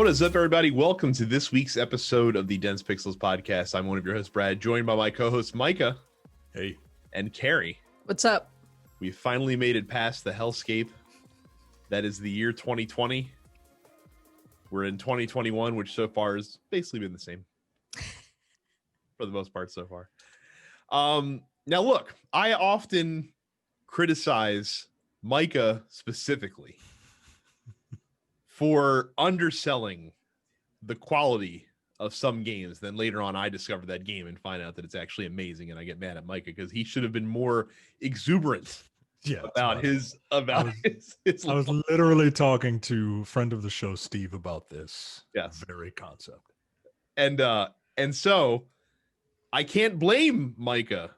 What is up, everybody? Welcome to this week's episode of the Dense Pixels podcast. I'm one of your hosts, Brad, joined by my co-hosts, Micah. Hey. And Carrie. What's up? We finally made it past the hellscape. That is the year 2020. We're in 2021, which so far has basically been the same. For the most part so far. Now, look, I often criticize Micah specifically for underselling the quality of some games. Then later on, I discover that game and find out that it's actually amazing, and I get mad at Micah because he should have been more exuberant about his. I was literally talking to a friend of the show, Steve, about this very concept. And so I can't blame Micah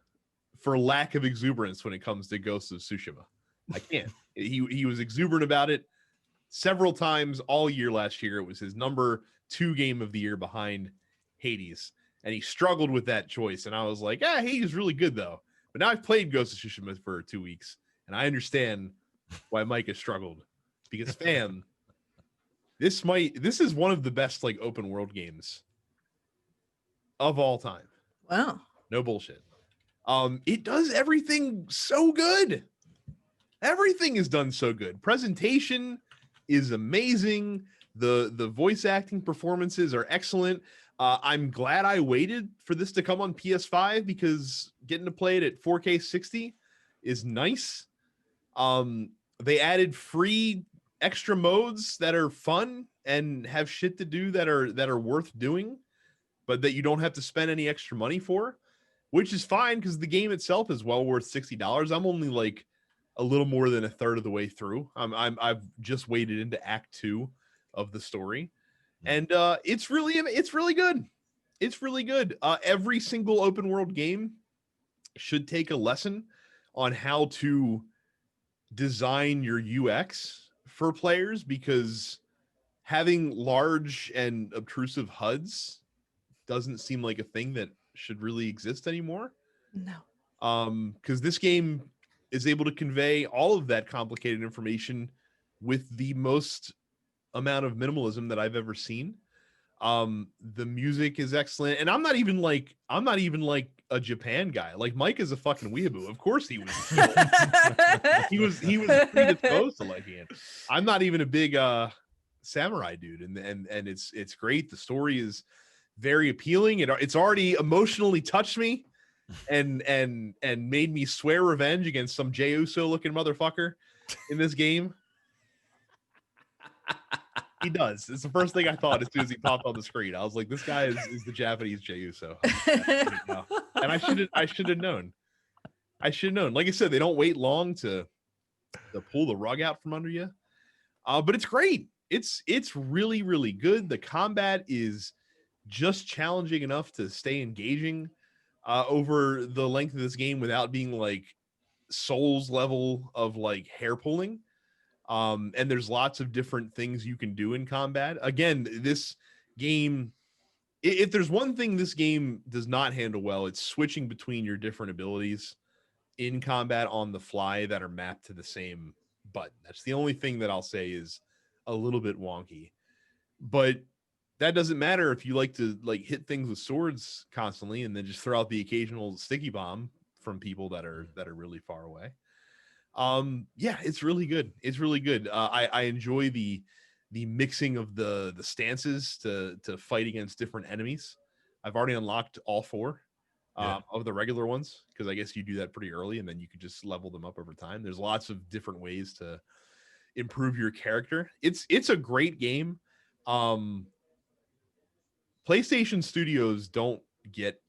for lack of exuberance when it comes to Ghost of Tsushima. I can't. He was exuberant about it several times all year last year. It was his number 2 game of the year behind Hades, and he struggled with that choice. And I was like, Hades is really good though. But now I've played Ghost of Tsushima for 2 weeks, and I understand why Micah struggled. Because fam, this is one of the best like open world games of all time. Wow. No bullshit. It does everything so good. Everything is done so good. Presentation is amazing. The voice acting performances are excellent. I'm glad I waited for this to come on PS5 because getting to play it at 4K 60 is nice. They added free extra modes that are fun and have shit to do that are worth doing, but that you don't have to spend any extra money for, which is fine because the game itself is well worth $60. I'm only like a little more than a third of the way through. I've just waded into Act 2 of the story, and it's really good. It's really good. Every single open world game should take a lesson on how to design your UX for players, because having large and obtrusive HUDs doesn't seem like a thing that should really exist anymore. No. Because this game is able to convey all of that complicated information with the most amount of minimalism that I've ever seen. The music is excellent, and I'm not even like a Japan guy. Like Mike is a fucking weeaboo. Of course he was. he was predisposed to liking it. I'm not even a big samurai dude, and it's great. The story is very appealing. It's already emotionally touched me and made me swear revenge against some Jey Uso looking motherfucker in this game. He does. It's the first thing I thought as soon as he popped on the screen. I was like, this guy is the Japanese Jey Uso. And I should have known. Like I said, they don't wait long to pull the rug out from under you. But it's great. It's really, really good. The combat is just challenging enough to stay engaging over the length of this game without being like Souls level of like hair pulling. And there's lots of different things you can do in combat. Again, this game, if there's one thing this game does not handle well, it's switching between your different abilities in combat on the fly that are mapped to the same button. That's the only thing that I'll say is a little bit wonky. But that doesn't matter if you like to like hit things with swords constantly and then just throw out the occasional sticky bomb from people that are really far away. It's really good. It's really good. I enjoy the mixing of the stances to fight against different enemies. I've already unlocked all 4 of the regular ones, because I guess you do that pretty early and then you could just level them up over time. There's lots of different ways to improve your character. It's a great game. PlayStation Studios don't get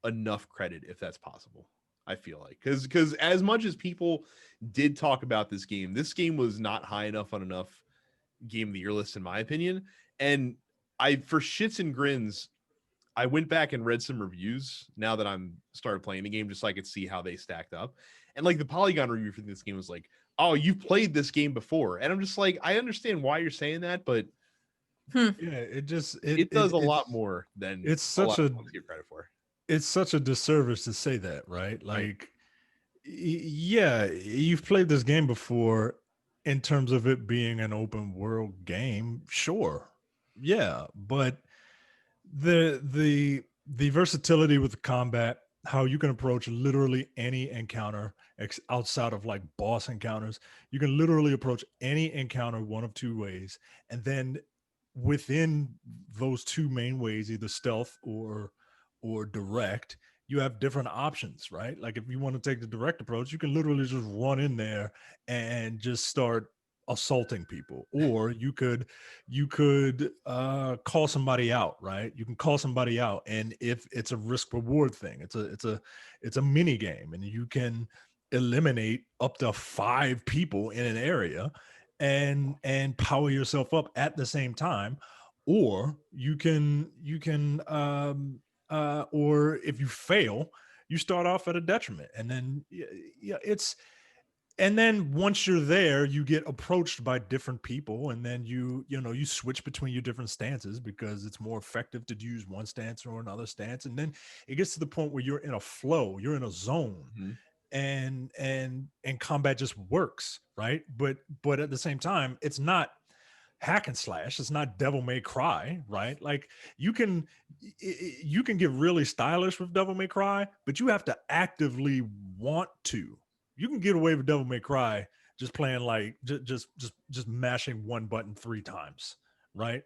enough credit, if that's possible. I feel like because as much as people did talk about this game was not high enough on enough game of the year lists, in my opinion. And for shits and grins, I went back and read some reviews now that I'm started playing the game, just so I could see how they stacked up. And like the Polygon review for this game was like, "Oh, you've played this game before," and I'm just like, I understand why you're saying that, but yeah, it does a lot more than it's such a give credit for. It's such a disservice to say that, right? Like, yeah, you've played this game before in terms of it being an open world game, sure. Yeah, but the versatility with the combat, how you can approach literally any encounter outside of like boss encounters, you can literally approach any encounter one of two ways, and then within those two main ways, either stealth or direct, you have different options, right? Like if you want to take the direct approach, you can literally just run in there and just start assaulting people, or you could call somebody out, right? You can call somebody out, and if it's a risk reward thing, it's a mini game, and you can eliminate up to 5 people in an area and power yourself up at the same time. Or you can or if you fail, you start off at a detriment, and then yeah, it's and then once you're there, you get approached by different people, and then you switch between your different stances because it's more effective to use one stance or another stance. And then it gets to the point where you're in a flow, you're in a zone, Mm-hmm. and combat just works, right? But at the same time, it's not hack and slash, it's not Devil May Cry, right? Like you can you can get really stylish with Devil May Cry, but you have to actively want to. You can get away with Devil May Cry just playing like just mashing one button 3 times, right?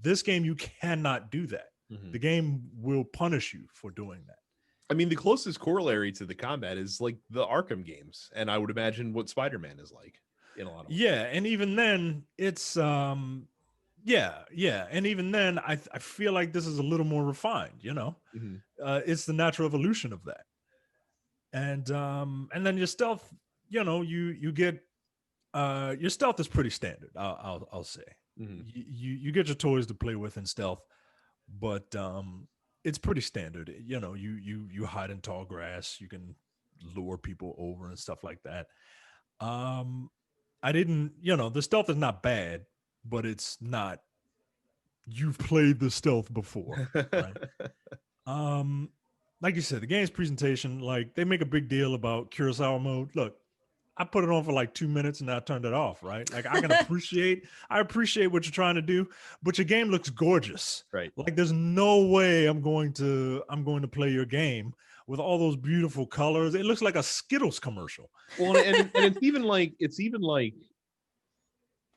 This game you cannot do that. Mm-hmm. The game will punish you for doing that. I mean, the closest corollary to the combat is like the Arkham games, and I would imagine what Spider-Man is like in a lot of ways. Yeah, and even then it's yeah, and even then I feel like this is a little more refined, Mm-hmm. it's the natural evolution of that. And then your stealth, you get your stealth is pretty standard, I'll say. Mm-hmm. You get your toys to play with in stealth, but it's pretty standard. You hide in tall grass, you can lure people over and stuff like that. I didn't, the stealth is not bad, but it's not, you've played the stealth before, right? um like you said, the game's presentation, like they make a big deal about Kurosawa mode. Look, I put it on for like 2 minutes and I turned it off, right? Like I appreciate what you're trying to do, but your game looks gorgeous. Right. Like there's no way I'm going to play your game with all those beautiful colors. It looks like a Skittles commercial. Well, and it's even like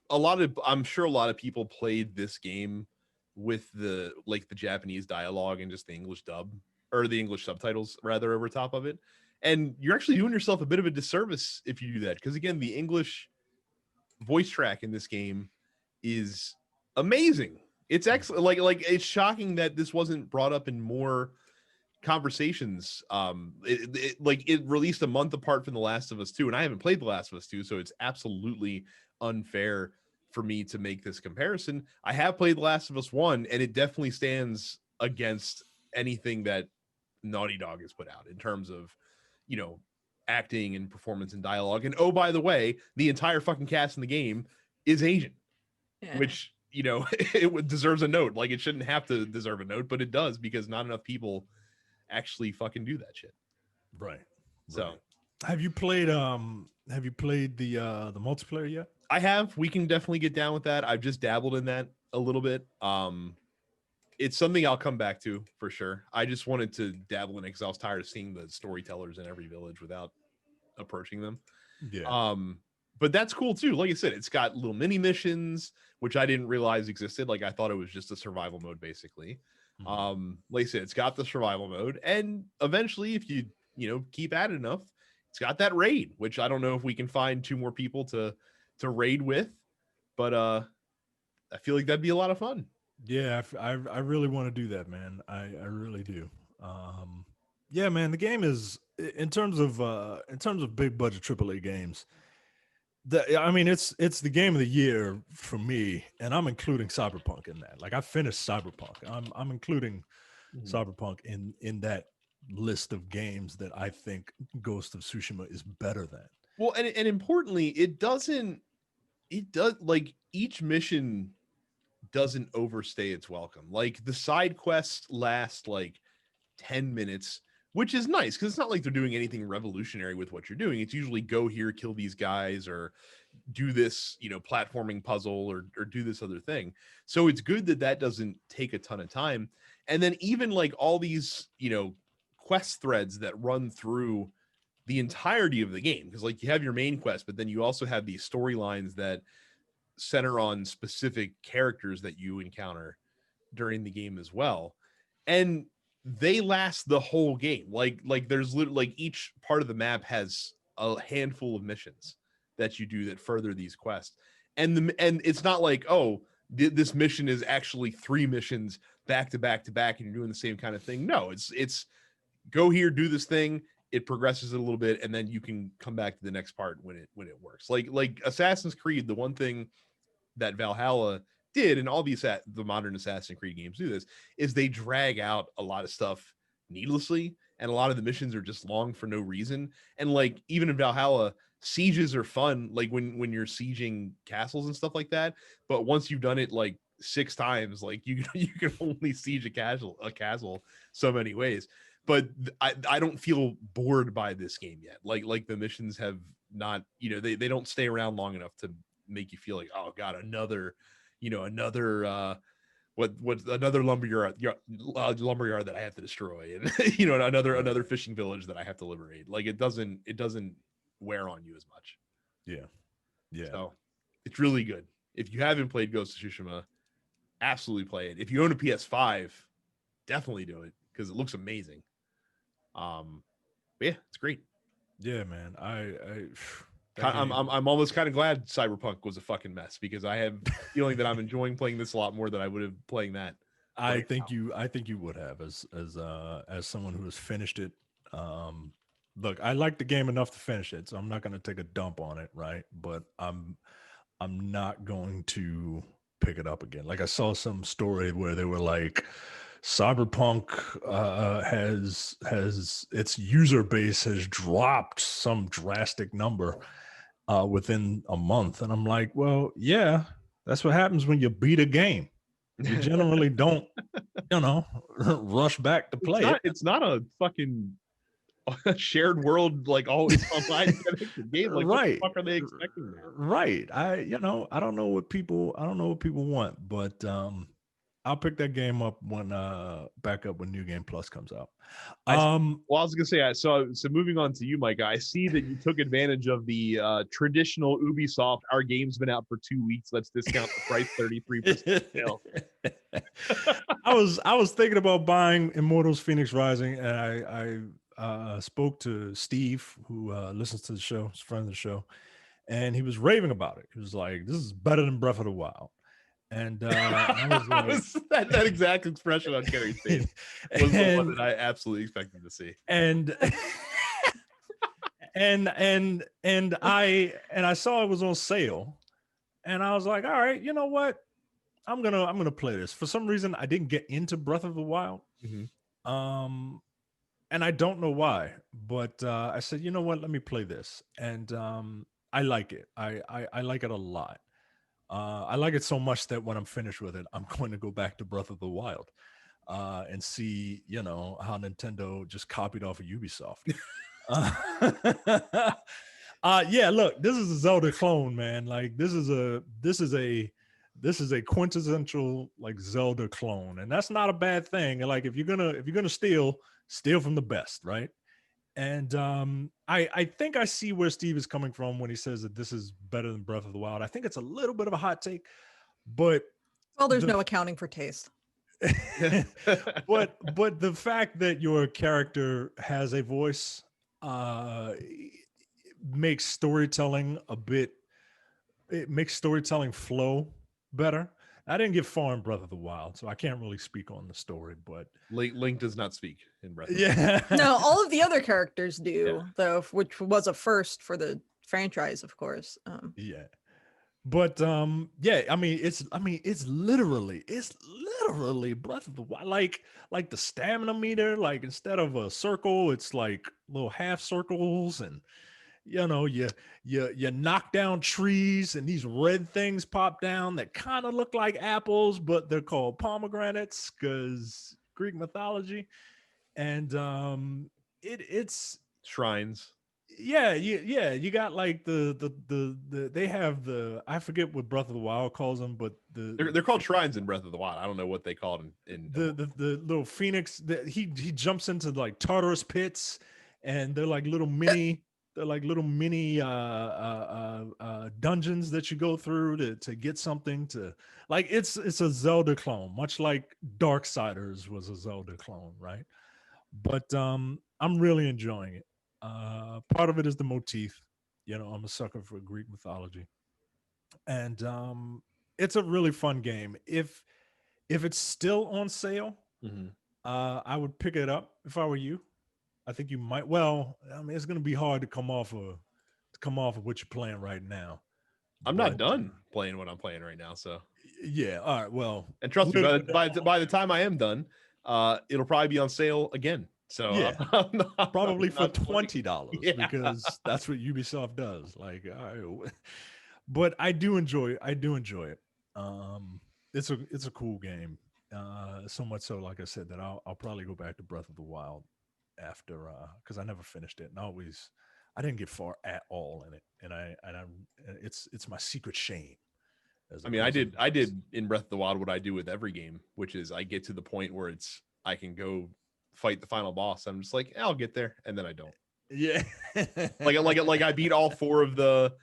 I'm sure a lot of people played this game with the Japanese dialogue and just the English dub, or the English subtitles rather, over top of it. And you're actually doing yourself a bit of a disservice if you do that, because again, the English voice track in this game is amazing. It's excellent. Like it's shocking that this wasn't brought up in more conversations. It released a month apart from The Last of Us 2, and I haven't played The Last of Us 2, so it's absolutely unfair for me to make this comparison. I have played The Last of Us 1, and it definitely stands against anything that Naughty Dog has put out in terms of, acting and performance and dialogue. And oh, by the way, the entire fucking cast in the game is Asian, Yeah. which, it deserves a note. Like, it shouldn't have to deserve a note, but it does, because not enough people actually fucking do that shit. Right. So have you played the multiplayer yet? I have. We can definitely get down with that. I've just dabbled in that a little bit. It's something I'll come back to for sure. I just wanted to dabble in it because I was tired of seeing the storytellers in every village without approaching them. Yeah. But that's cool too. Like I said, it's got little mini missions, which I didn't realize existed. Like I thought it was just a survival mode, basically. Mm-hmm. Like I said, it's got the survival mode, and eventually, if you keep at it enough, it's got that raid, which I don't know if we can find 2 more people to raid with, but I feel like that'd be a lot of fun. Yeah, I really want to do that, man. I really do. Yeah, man, the game is, in terms of big budget AAA games, I mean, it's the game of the year for me, and I'm including Cyberpunk in that. Like I finished Cyberpunk. I'm including Cyberpunk in that list of games that I think Ghost of Tsushima is better than. Well, and importantly, it does, like, each mission doesn't overstay its welcome. Like the side quests last like 10 minutes, which is nice because it's not like they're doing anything revolutionary with what you're doing. It's usually go here, kill these guys, or do this, platforming puzzle or do this other thing. So it's good that doesn't take a ton of time. And then even like all these, quest threads that run through the entirety of the game, because like you have your main quest, but then you also have these storylines that center on specific characters that you encounter during the game as well, and they last the whole game. Like there's literally, like, each part of the map has a handful of missions that you do that further these quests, and it's not like, oh, this mission is actually 3 missions back to back to back and you're doing the same kind of thing. No, it's go here, do this thing, it progresses it a little bit, and then you can come back to the next part when it works. Like Assassin's Creed, the one thing that Valhalla did, and all the modern Assassin's Creed games do this, is they drag out a lot of stuff needlessly, and a lot of the missions are just long for no reason. And like even in Valhalla, sieges are fun, like when you're sieging castles and stuff like that. But once you've done it like 6 times, like you can only siege a castle so many ways. But I don't feel bored by this game yet. Like the missions have not, they don't stay around long enough to make you feel like, oh god, another what another lumberyard that I have to destroy, and another fishing village that I have to liberate. Like it doesn't wear on you as much. Yeah. So it's really good. If you haven't played Ghost of Tsushima, absolutely play it. If you own a PS5, definitely do it because it looks amazing. But yeah, it's great. Yeah, man. I'm almost kind of glad Cyberpunk was a fucking mess, because I have a feeling that I'm enjoying playing this a lot more than I would have playing that. I think you would have, as someone who has finished it. Look, I like the game enough to finish it, so I'm not going to take a dump on it, right? But I'm not going to pick it up again. Like I saw some story where they were like, Cyberpunk has its user base has dropped some drastic number within a month, and I'm like, well, yeah, that's what happens when you beat a game. You generally don't, rush back to play it. It's not a fucking shared world, like always online game. Like, right? What the fuck are they expecting there? Right. I don't know what people want, but I'll pick that game up when back up when New Game Plus comes out. I was gonna say, so moving on to you, Mike. I see that you took advantage of the traditional Ubisoft. Our game's been out for 2 weeks. Let's discount the price 33%. I was thinking about buying Immortals: Phoenix Rising, and I spoke to Steve, who listens to the show, he's a friend of the show, and he was raving about it. He was like, "This is better than Breath of the Wild." And I was like, that exact expression on Carrie's face was the one that I absolutely expected to see. And I saw it was on sale, and I was like, all right, you know what? I'm gonna play this. For some reason, I didn't get into Breath of the Wild. Mm-hmm. And I don't know why, but I said, you know what? Let me play this, and I like it. I like it a lot. I like it so much that when I'm finished with it, I'm going to go back to Breath of the Wild and see, how Nintendo just copied off of Ubisoft. Yeah, look, this is a Zelda clone, man. Like this is a quintessential like Zelda clone, and that's not a bad thing. And like if you're gonna steal from the best, right? And I think I see where Steve is coming from when he says that this is better than Breath of the Wild. I think it's a little bit of a hot take, but there's no accounting for taste. but the fact that your character has a voice makes storytelling flow better. I didn't get far in Breath of the Wild, so I can't really speak on the story, but Link does not speak in Breath of the Wild. No, all of the other characters do, though, which was a first for the franchise, of course. But yeah, I mean it's literally Breath of the Wild. Like the stamina meter, like instead of a circle, it's like little half circles, and you knock down trees and these red things pop down that kind of look like apples, but they're called pomegranates because Greek mythology. And it's shrines. you got like the they have the, I forget what Breath of the Wild calls them, but They're called shrines in Breath of the Wild. I don't know what they called in the little phoenix that he jumps into like Tartarus pits, and they're like little mini dungeons that you go through to get something to, like, it's a Zelda clone, much like Darksiders was a Zelda clone, right? But I'm really enjoying it. Part of it is the motif. I'm a sucker for Greek mythology, and it's a really fun game. If it's still on sale, Mhm. I would pick it up if I were you. I think you might. Well, I mean, it's going to be hard to come off of what you're playing right now. I'm not But done playing what I'm playing right now, so. yeah, all right. Well, And trust me, literally by the time I am done, it'll probably be on sale again. So yeah, probably for not like, $20 yeah. because that's what Ubisoft does. Like, all right. But I do enjoy it. It's a cool game. So much so, like I said, that I'll probably go back to Breath of the Wild after, because I never finished it, and I didn't get far at all in it, and it's my secret shame. I mean, I did in Breath of the Wild what I do with every game, which is I get to the point where I can go fight the final boss. I'm just like, I'll get there, and then I don't. Yeah, like I beat all four of the,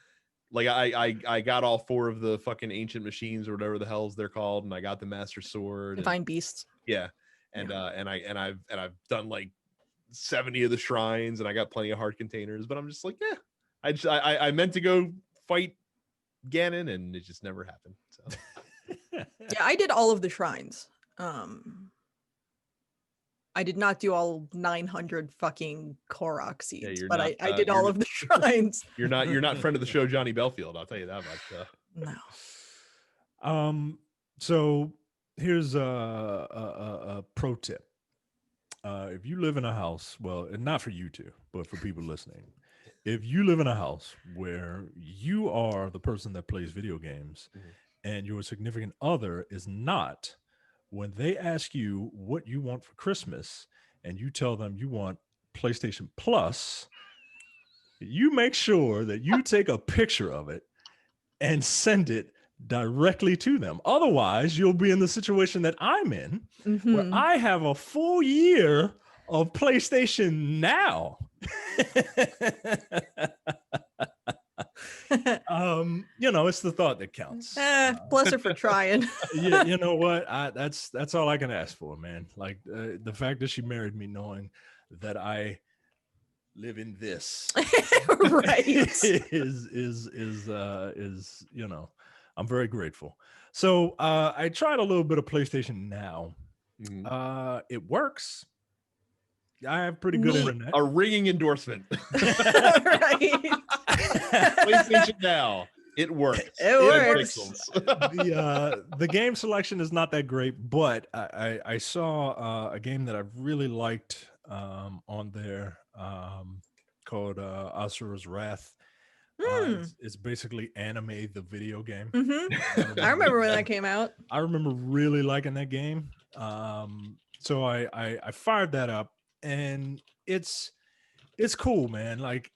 like I got all four of the fucking ancient machines or whatever the hell's they're called, and I got the Master Sword. Divine Beasts. Yeah, and I've done like 70 of the shrines, and I got plenty of heart containers. But I'm just like, yeah, I meant to go fight Ganon, and it just never happened. So Yeah, I did all of the shrines. I did not do all 900 fucking Korok seeds, but I did all of the shrines. You're not friend of the show Johnny Belfield, I'll tell you that much. No. So here's a pro tip. If you live in a house, well, and not for you two, but for people listening, if you live in a house where you are the person that plays video games, and your significant other is not, when they ask you what you want for Christmas and you tell them you want PlayStation Plus, you make sure that you take a picture of it and send it directly to them. Otherwise, you'll be in the situation that I'm in, where I have a full year of PlayStation Now. It's the thought that counts. Bless her for trying. Yeah, you know what? That's all I can ask for, man. Like the fact that she married me knowing that I live in this right is I'm very grateful. So I tried a little bit of PlayStation Now. It works. I have pretty good internet. A ringing endorsement. Right. PlayStation Now. It works. It works. The game selection is not that great, but I saw a game that I really liked on there called Asura's Wrath. It's basically Anime the video game. I remember when that came out. I remember really liking that game. So I fired that up, and it's cool, man. Like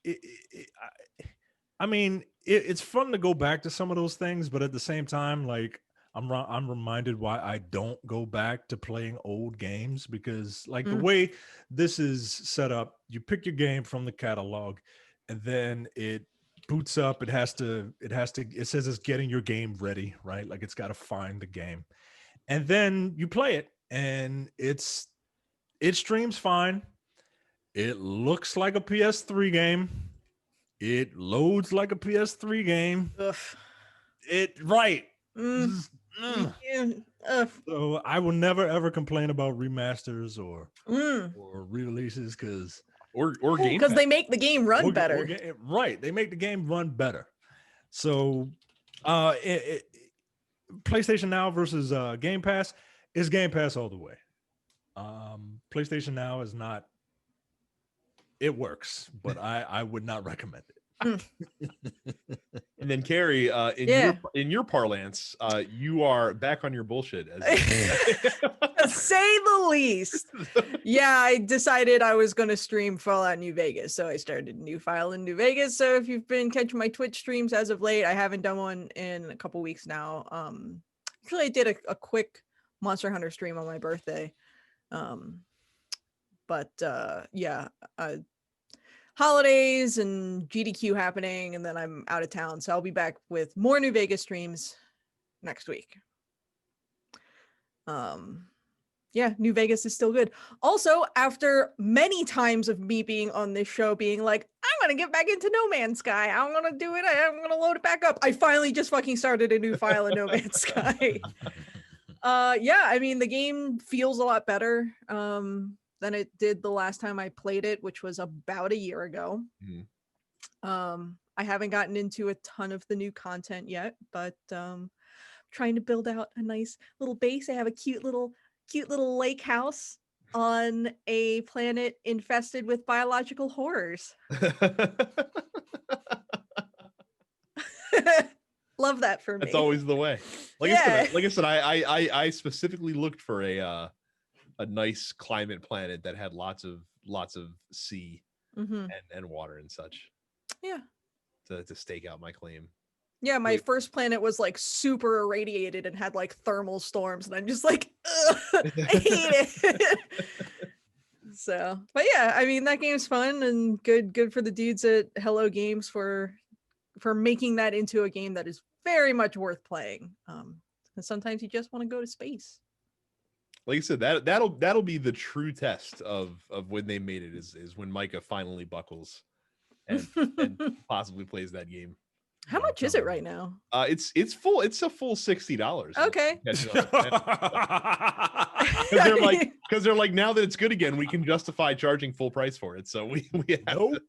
it's fun to go back to some of those things, but at the same time, like I'm reminded why I don't go back to playing old games, because like the way this is set up, you pick your game from the catalog, and then it boots up. It says it's getting your game ready, right? Like it's got to find the game, and then you play it, and it streams fine. It looks like a PS3 game. It loads like a PS3 game. Right. So I will never ever complain about remasters or re-releases or game, because they make the game run better. Right. They make the game run better. So PlayStation Now versus Game Pass is Game Pass all the way. PlayStation Now is not. It works, but I would not recommend it. And then Carrie, in your parlance, you are back on your bullshit, as to say the least. Yeah, I decided I was going to stream Fallout New Vegas, so I started a new file in New Vegas. So if you've been catching my Twitch streams as of late, I haven't done one in a couple weeks now. Actually, I did a quick Monster Hunter stream on my birthday. Holidays and GDQ happening, and then I'm out of town, so I'll be back with more New Vegas streams next week. New Vegas is still good. Also, after many times of me being on this show being like, I'm gonna get back into No Man's Sky, I'm gonna do it, I'm gonna load it back up, I finally just fucking started a new file in No Man's Sky. I mean, the game feels a lot better than it did the last time I played it, which was about a year ago. I haven't gotten into a ton of the new content yet, but trying to build out a nice little base. I have a cute little lake house on a planet infested with biological horrors. Love that for me. That's always the way. Like I said, I specifically looked for a nice climate planet that had lots of sea and water and such. Yeah. To stake out my claim. Yeah, my first planet was like super irradiated and had like thermal storms, and I'm just like, I hate it. So, but yeah, I mean, that game's fun and good for the dudes at Hello Games for making that into a game that is very much worth playing. And sometimes you just want to go to space. Like I said, that'll be the true test of when they made it is when Micah finally buckles and possibly plays that game. How much is it right now? It's full. It's a full $60. Okay. Because they're like, now that it's good again, we can justify charging full price for it. So we have to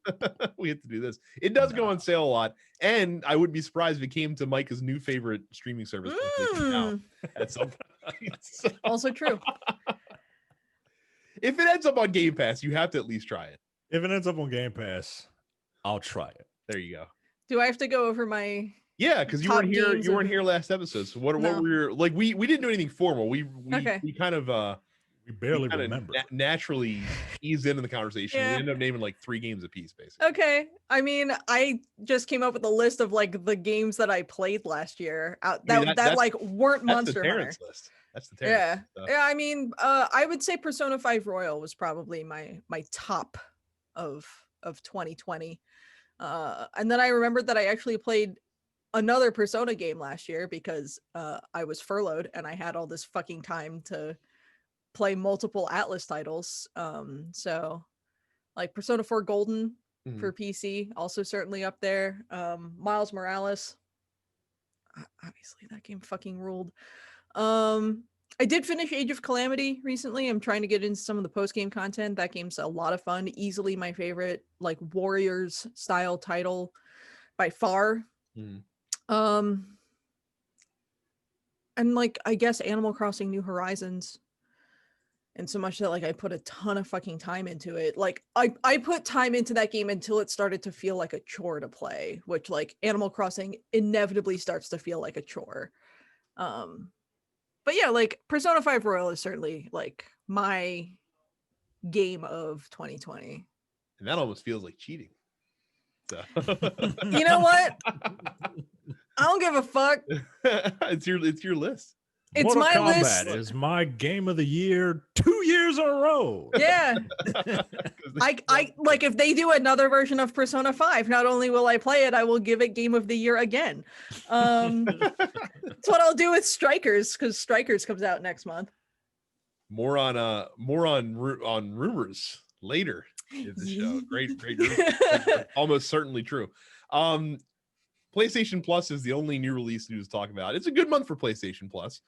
do this. It does go on sale a lot, and I wouldn't be surprised if it came to Micah's new favorite streaming service now at some point. So. Also true. If it ends up on Game Pass, you have to at least try it. If it ends up on Game Pass, I'll try it. There you go. Do I have to go over my? Yeah, because you weren't here. You weren't here last episode. So what were your like? We didn't do anything formal. We kind of we barely remember. Naturally eased into the conversation. Yeah. We ended up naming like 3 games apiece, basically. Okay, I mean, I just came up with a list of like the games that I played last year that like weren't Monster Hunter. List. That's the Terrence list. Yeah. I mean, I would say Persona 5 Royal was probably my top of 2020. And then I remembered that I actually played another Persona game last year because I was furloughed and I had all this fucking time to play multiple Atlas titles. So like Persona 4 Golden for PC, also certainly up there. Miles Morales, obviously that game fucking ruled. I did finish Age of Calamity recently. I'm trying to get into some of the post-game content. That game's a lot of fun. Easily my favorite, like, Warriors style title by far. And like, I guess Animal Crossing New Horizons. And so much that like I put a ton of fucking time into it. Like I put time into that game until it started to feel like a chore to play, which like Animal Crossing inevitably starts to feel like a chore. But yeah, like Persona 5 Royal is certainly like my game of 2020. And that almost feels like cheating. So. You know what? I don't give a fuck. It's your list. It's Mortal my Kombat list. is my game of the year 2 years in a row. Yeah. I like if they do another version of Persona 5, not only will I play it, I will give it game of the year again. That's what I'll do with Strikers, because Strikers comes out next month. More on rumors later in the show. Great rumors. Almost certainly true. PlayStation Plus is the only new release news to talk about. It's a good month for PlayStation Plus.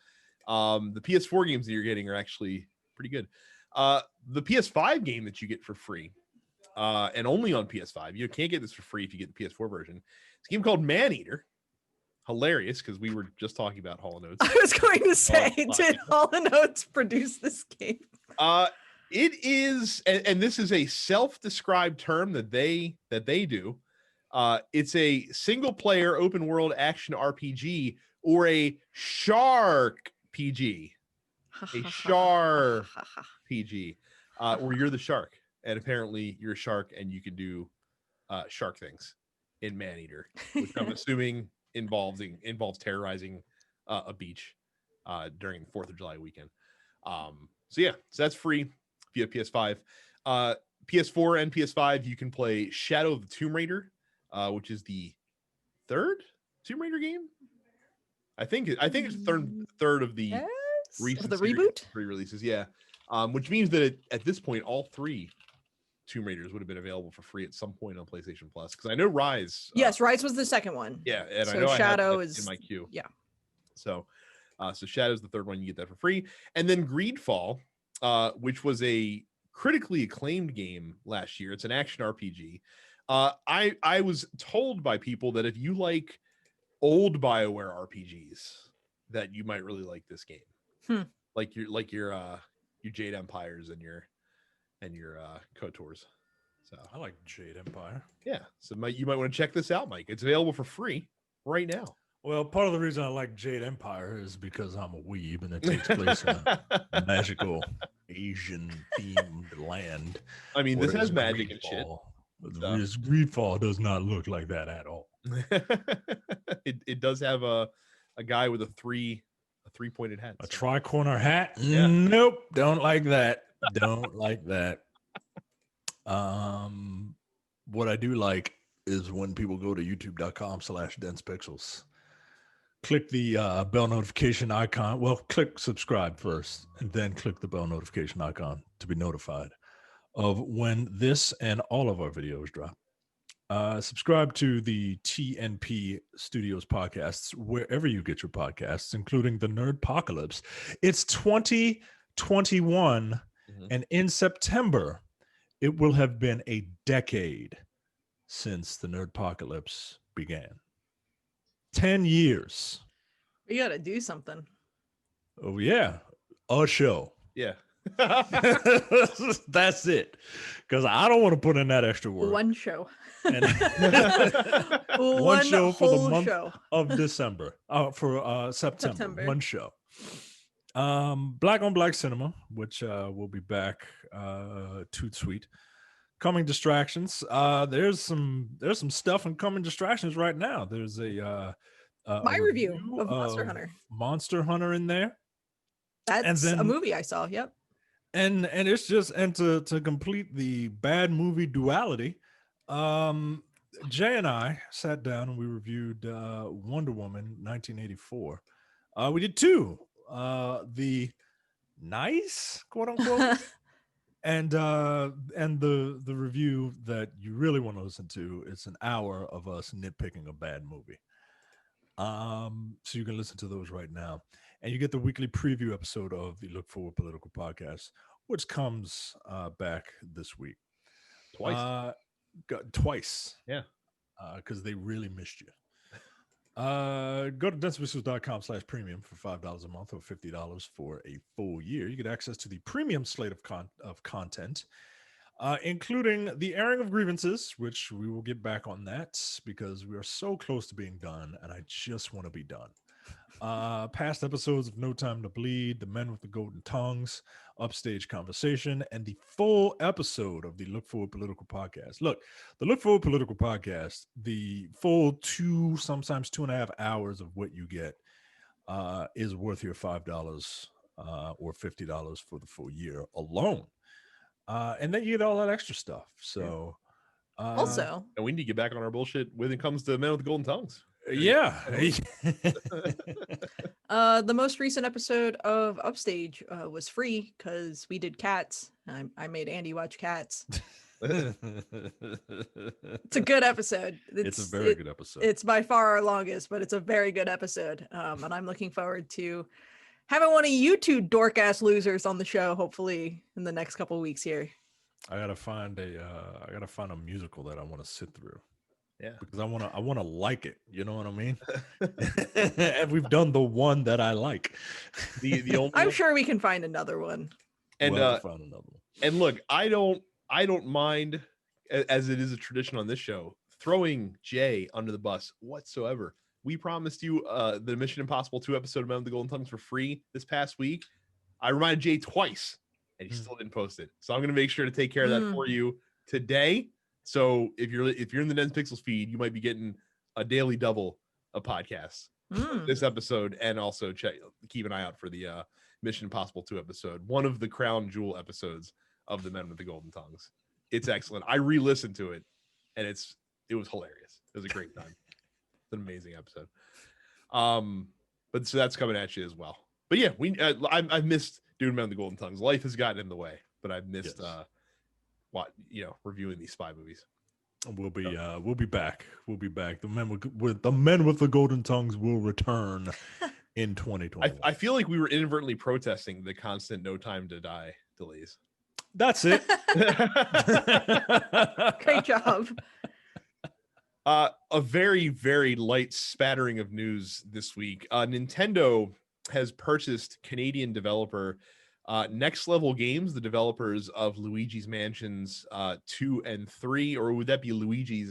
The PS4 games that you're getting are actually pretty good. The PS5 game that you get for free, and only on PS5, you can't get this for free if you get the PS4 version. It's a game called Maneater. Hilarious, because we were just talking about Hall & Oates. I was going to say, did Hall & Oates produce this game? It is, and this is a self-described term that they do. It's a single player open world action RPG or a shark PG. A shark PG, where you're the shark, and apparently you're a shark and you can do shark things in Maneater, which I'm assuming involves terrorizing a beach during the 4th of July weekend. So that's free if you have PS5. PS4 and PS5, you can play Shadow of the Tomb Raider, which is the 3rd Tomb Raider game. I think it's third of the recent the reboot re-releases. Yeah, which means that at this point, all 3 Tomb Raiders would have been available for free at some point on PlayStation Plus. Because I know Rise. Yes, Rise was the second one. Yeah, and so I know Shadow I have is in my queue. Yeah. So Shadow's the 3rd one. You get that for free, and then Greedfall, which was a critically acclaimed game last year. It's an action RPG. I was told by people that if you like old BioWare RPGs, that you might really like this game. Like your Jade Empires and your KOTORs. So I like Jade Empire. Yeah, so you might want to check this out, Mike. It's available for free right now. Well, part of the reason I like Jade Empire is because I'm a weeb and it takes place in a magical Asian themed land. I mean, this has magic and shit. This Greedfall does not look like that at all. It does have a guy with a three-pointed hat. A tri-corner hat? Yeah. Nope, don't like that. Don't like that. What I do like is when people go to youtube.com/densepixels. Click the bell notification icon. Well, click subscribe first, and then click the bell notification icon to be notified of when this and all of our videos drop. Subscribe to the TNP Studios podcasts wherever you get your podcasts, including the Nerdpocalypse. It's 2021, and in September, it will have been a decade since the Nerdpocalypse began. 10 years. You got to do something. Oh, yeah. A show. Yeah. That's it. Because I don't want to put in that extra work. One show. And one show for the month of December. For September. One show. Black on Black Cinema, which will be back. Toot sweet. Coming Distractions. There's some stuff in Coming Distractions right now. There's a my review of Monster Hunter. Monster Hunter in there. That's a movie I saw. Yep. And it's just, and to complete the bad movie duality, Jay and I sat down and we reviewed Wonder Woman 1984. We did 2. The nice, quote unquote, and the review that you really want to listen to. It's an hour of us nitpicking a bad movie. So you can listen to those right now. And you get the weekly preview episode of the Look Forward Political Podcast, which comes back this week. Twice. Twice. Yeah. Because they really missed you. Go to densepixels.com/premium for $5 a month or $50 for a full year. You get access to the premium slate of content, including the airing of grievances, which we will get back on that because we are so close to being done, and I just want to be done. Past episodes of No Time to Bleed, The Men with the Golden Tongues, Upstage Conversation, and the full episode of the Look Forward Political Podcast. Look, the Look Forward Political Podcast, the full 2, sometimes 2.5 hours of what you get is worth your $5 or $50 for the full year alone. And then you get all that extra stuff. So also, and we need to get back on our bullshit when it comes to Men with the Golden Tongues. Yeah. The most recent episode of Upstage was free because we did Cats. I made Andy watch Cats. It's a good episode. It's a very good episode. It's by far our longest, but it's a very good episode. And I'm looking forward to having one of you two dork ass losers on the show, hopefully in the next couple of weeks here. I gotta find a musical that I want to sit through. Yeah, because I want to like it. You know what I mean? And we've done the one that I like. The only I'm sure we can find another one. And find another one. And look, I don't mind, as it is a tradition on this show, throwing Jay under the bus whatsoever. We promised you the Mission Impossible 2 episode of Men with the Golden Tongues for free this past week. I reminded Jay twice, and he still didn't post it. So I'm going to make sure to take care of that for you today. So if you're in the Dense Pixels feed, you might be getting a daily double of podcasts this episode, and also keep an eye out for the Mission Impossible 2 episode, one of the crown jewel episodes of the Men with the Golden Tongues. It's excellent. I re-listened to it, and it was hilarious. It was a great time. It's an amazing episode. But so that's coming at you as well. But yeah, I've missed doing Men with the Golden Tongues. Life has gotten in the way, but I've missed reviewing these spy movies. We'll be back. We'll be back. The men with the Golden Tongues will return in 2020. I feel like we were inadvertently protesting the constant No Time to Die delays. That's it. Great job. A very, very light spattering of news this week. Nintendo has purchased Canadian developer Next Level Games, the developers of Luigi's Mansions 2 and 3, or would that be Luigi?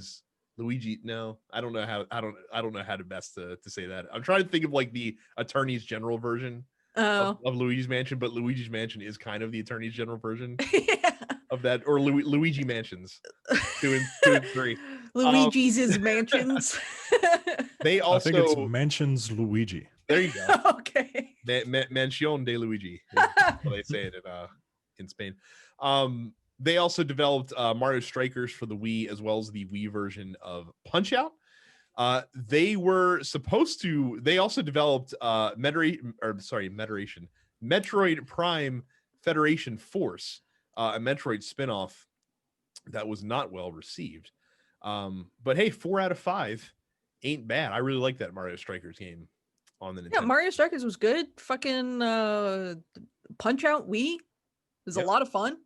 No, I don't know how. I don't know how to best to say that. I'm trying to think of like the Attorney's General version of Luigi's Mansion, but Luigi's Mansion is kind of the Attorney's General version of that, or Luigi Mansions 2 and 3. Luigi's Mansions. They also, I think it's Mansions Luigi. There you go. Okay. Mansion de Luigi. Is how they say it in Spain. They also developed Mario Strikers for the Wii, as well as the Wii version of Punch-Out. They also developed Metroid Prime Federation Force, a Metroid spinoff that was not well received. But hey, 4 out of 5 ain't bad. I really like that Mario Strikers game on the Nintendo. Yeah, Mario Strikers was good. Fucking Punch-Out Wii was a lot of fun.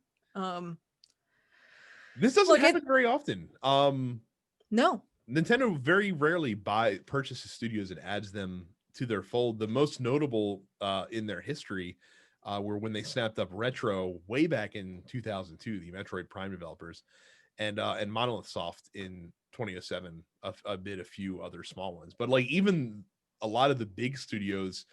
This doesn't happen very often. No. Nintendo very rarely purchases studios and adds them to their fold. The most notable in their history were when they snapped up Retro way back in 2002, the Metroid Prime developers, and Monolith Soft in 2007, a few other small ones. But like even a lot of the big studios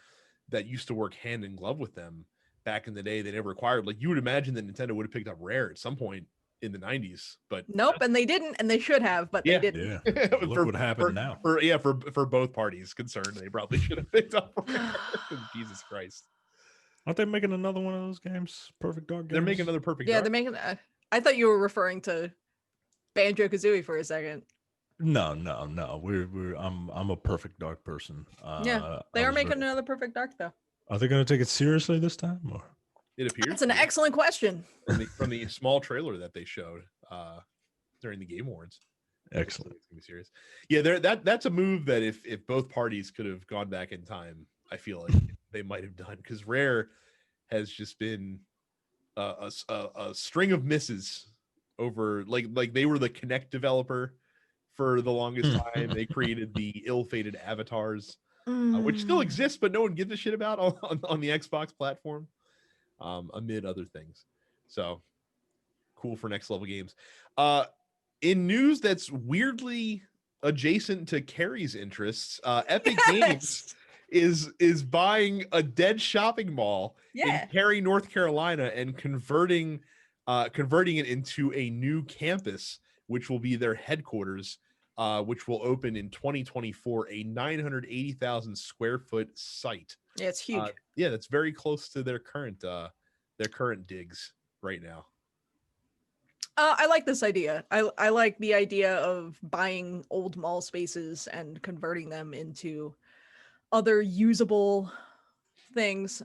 that used to work hand in glove with them back in the day, they never acquired. Like you would imagine that Nintendo would have picked up Rare at some point in the 90s, but nope, and they didn't, and they should have, but they didn't. Yeah. Look what happened now. For both parties concerned, they probably should have picked up Rare. Jesus Christ. Aren't they making another one of those games? Perfect Dark games? They're making another Perfect Dark. Yeah, they're making I thought you were referring to Banjo-Kazooie for a second. No. I'm a Perfect Dark person. They are making another Perfect Dark though. Are they going to take it seriously this time? Or? It appears that's an excellent question. From the small trailer that they showed during the Game Awards. Excellent. It's gonna be serious. Yeah, that's a move that if both parties could have gone back in time, I feel like they might have done, because Rare has just been a string of misses over like they were the Kinect developer for the longest time. They created the ill-fated avatars, which still exists, but no one gives a shit about on the Xbox platform, amid other things. So cool for Next Level Games. In news that's weirdly adjacent to Carrie's interests, Epic Games is buying a dead shopping mall in Carrie, North Carolina, and converting it into a new campus, which will be their headquarters, which will open in 2024, a 980,000 square foot site. Yeah, it's huge. That's very close to their current digs right now. I like this idea. I like the idea of buying old mall spaces and converting them into other usable things.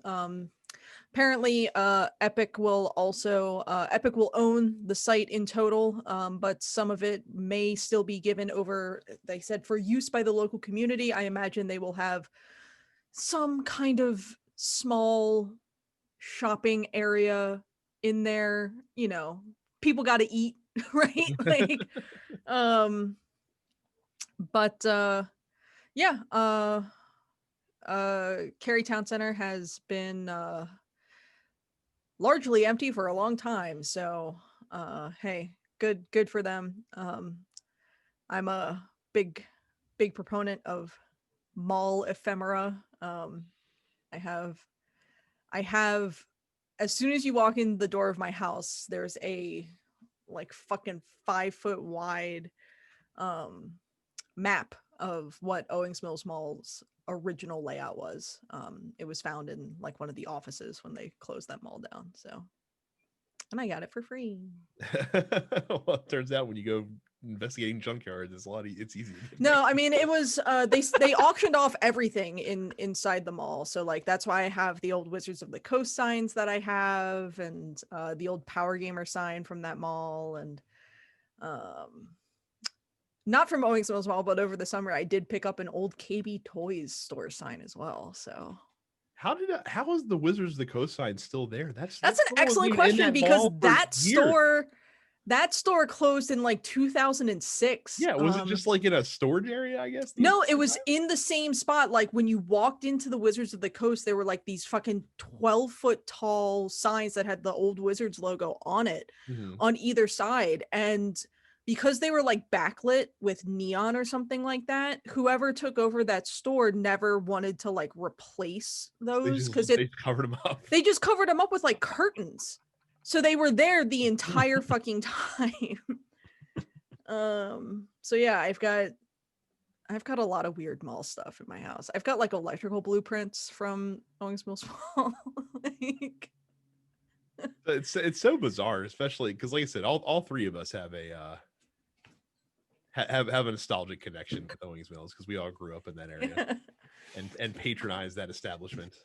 Apparently, Epic will own the site in total, but some of it may still be given over, they said, for use by the local community. I imagine they will have some kind of small shopping area in there. You know, people got to eat, right? Like, Carrie Town Center has been largely empty for a long time, so hey, good for them. I'm a big proponent of mall ephemera. I have as soon as you walk in the door of my house, there's a like fucking 5-foot wide map of what Owings Mills Mall's original layout was. It was found in like one of the offices when they closed that mall down. So, and I got it for free. Well, it turns out when you go investigating junkyards, it's easy. No, I mean it was they auctioned off everything inside the mall. So like that's why I have the old Wizards of the Coast signs that I have, and the old Power Gamer sign from that mall, and not from Owings Mills Mall, but over the summer I did pick up an old KB Toys store sign as well. So How is the Wizards of the Coast sign still there? That's an excellent question, because that store closed in like 2006. Yeah, was it just like in a storage area, I guess? No, it was in the same spot. Like when you walked into the Wizards of the Coast, there were like these fucking 12-foot tall signs that had the old Wizards logo on it on either side. And because they were like backlit with neon or something like that, whoever took over that store never wanted to like replace those, because they covered them up. They just covered them up with like curtains. So they were there the entire fucking time. So yeah, I've got a lot of weird mall stuff in my house. I've got like electrical blueprints from Owings Mills Mall. Like, it's so bizarre, especially because, like I said, all three of us have a have a nostalgic connection with Owings Mills because we all grew up in that area and patronized that establishment.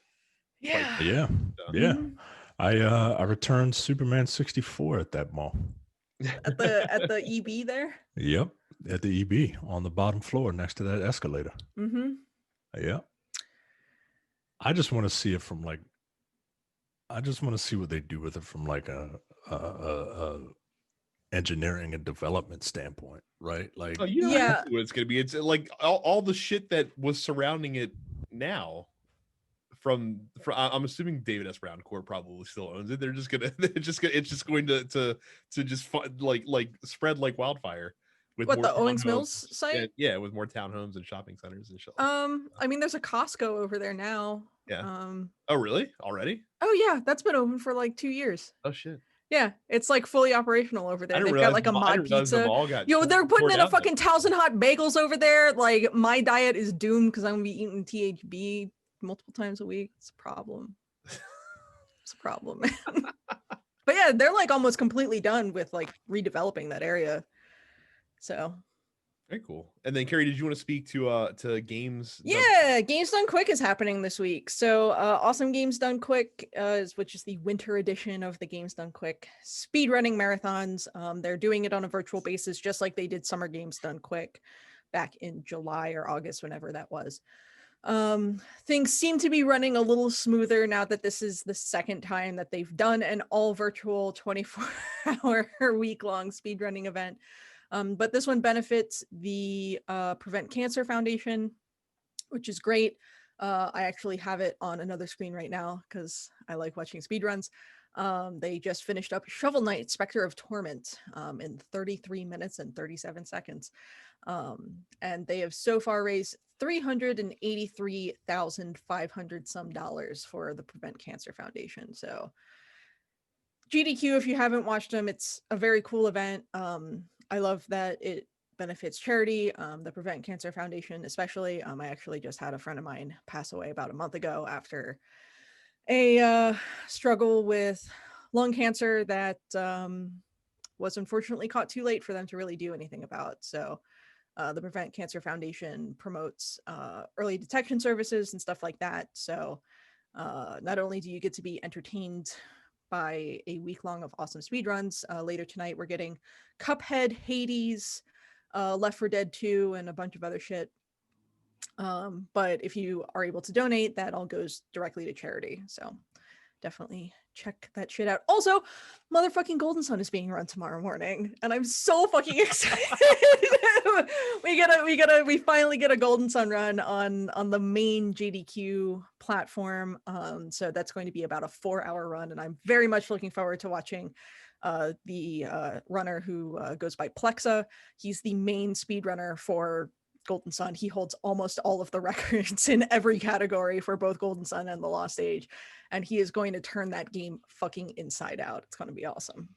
Yeah. I returned Superman 64 at that mall. At the EB there? Yep, at the EB on the bottom floor next to that escalator. Yeah. I just want to see it from like. I just want to see what they do with it from like a engineering and development standpoint, right? Like, what it's gonna be. It's like all the shit that was surrounding it now. From I'm assuming David S. Brown Corp probably still owns it. It's just going to just like spread like wildfire. With what, the Owings Mills site? With more townhomes and shopping centers and shit. I mean, there's a Costco over there now. Yeah. Oh, really? Already? Oh yeah, that's been open for like 2 years. Oh shit. Yeah, it's like fully operational over there. They've got like a mod pizza. They're putting in a fucking 1,000 hot bagels over there. Like, my diet is doomed because I'm gonna be eating THB multiple times a week. It's a problem. It's a problem, man. But yeah, they're like almost completely done with like redeveloping that area. So very cool. And then, Carrie, did you want to speak to games? Yeah, Games Done Quick is happening this week. So Awesome Games Done Quick, which is the winter edition of the Games Done Quick speedrunning marathons. They're doing it on a virtual basis, just like they did Summer Games Done Quick back in July or August, whenever that was. Things seem to be running a little smoother now that this is the second time that they've done an all virtual 24-hour week-long speedrunning event. But this one benefits the Prevent Cancer Foundation, which is great. I actually have it on another screen right now because I like watching speedruns. They just finished up Shovel Knight Spectre of Torment in 33 minutes and 37 seconds. And they have so far raised $383,500 some dollars for the Prevent Cancer Foundation. So GDQ, if you haven't watched them, it's a very cool event. I love that it benefits charity, the Prevent Cancer Foundation especially. I actually just had a friend of mine pass away about a month ago after a struggle with lung cancer that was unfortunately caught too late for them to really do anything about. So the Prevent Cancer Foundation promotes early detection services and stuff like that. So not only do you get to be entertained by a week long of awesome speedruns, later tonight we're getting Cuphead, Hades, Left 4 Dead 2, and a bunch of other shit. But if you are able to donate, that all goes directly to charity. So definitely check that shit out. Also, motherfucking Golden Sun is being run tomorrow morning, and I'm so fucking excited. we finally get a Golden Sun run on the main JDQ platform. So that's going to be about a 4-hour run, and I'm very much looking forward to watching the runner who goes by Plexa. He's the main speedrunner for Golden Sun. He holds almost all of the records in every category for both Golden Sun and The Lost Age. And he is going to turn that game fucking inside out. It's going to be awesome.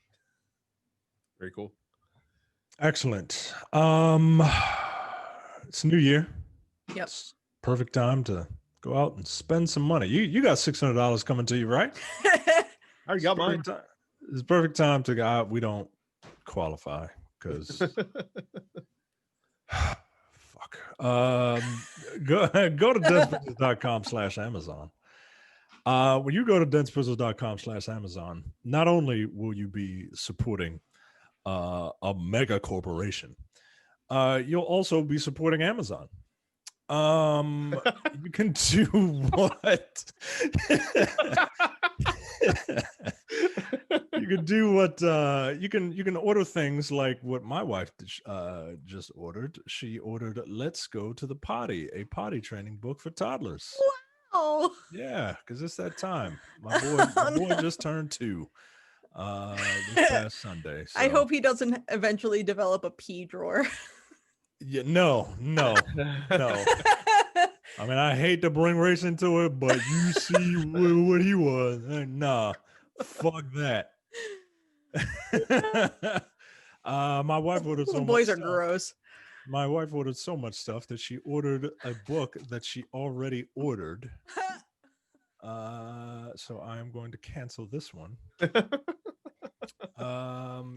Very cool. Excellent. It's New Year. Yep. It's perfect time to go out and spend some money. You got $600 coming to you, right? I already got mine. It's perfect time to go out. We don't qualify because fuck. Go to densepizzles.com/Amazon. When you go to densepizzles.com/Amazon, not only will you be supporting a mega corporation, you'll also be supporting Amazon. You can do what? You can do what you can order things like what my wife just ordered. She ordered Let's Go to the Potty, a potty training book for toddlers. Wow. Yeah, because it's that time. My boy just turned 2 this past Sunday. So. I hope he doesn't eventually develop a pee drawer. Yeah, no. I mean, I hate to bring race into it, but you see what he was. Nah, fuck that. My wife ordered so much boys are stuff. gross. My wife ordered so much stuff that she ordered a book that she already ordered. So I am going to cancel this one.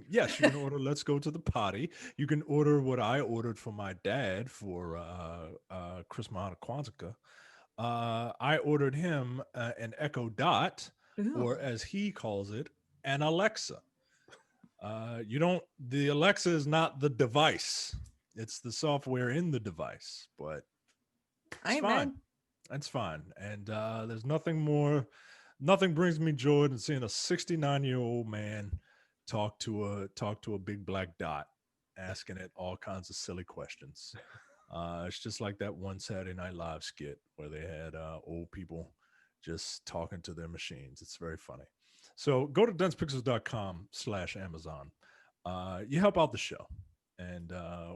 Yes, you can order Let's Go to the Potty. You can order what I ordered for my dad for Christmas Kwanzaa. I ordered him an Echo Dot, or as he calls it, an Alexa. The Alexa is not the device. It's the software in the device, but it's fine. It's fine. And there's nothing brings me joy than seeing a 69-year-old man talk to a big black dot, asking it all kinds of silly questions. It's just like that one Saturday Night Live skit where they had old people just talking to their machines. It's very funny. So go to densepixels.com/Amazon. You help out the show, and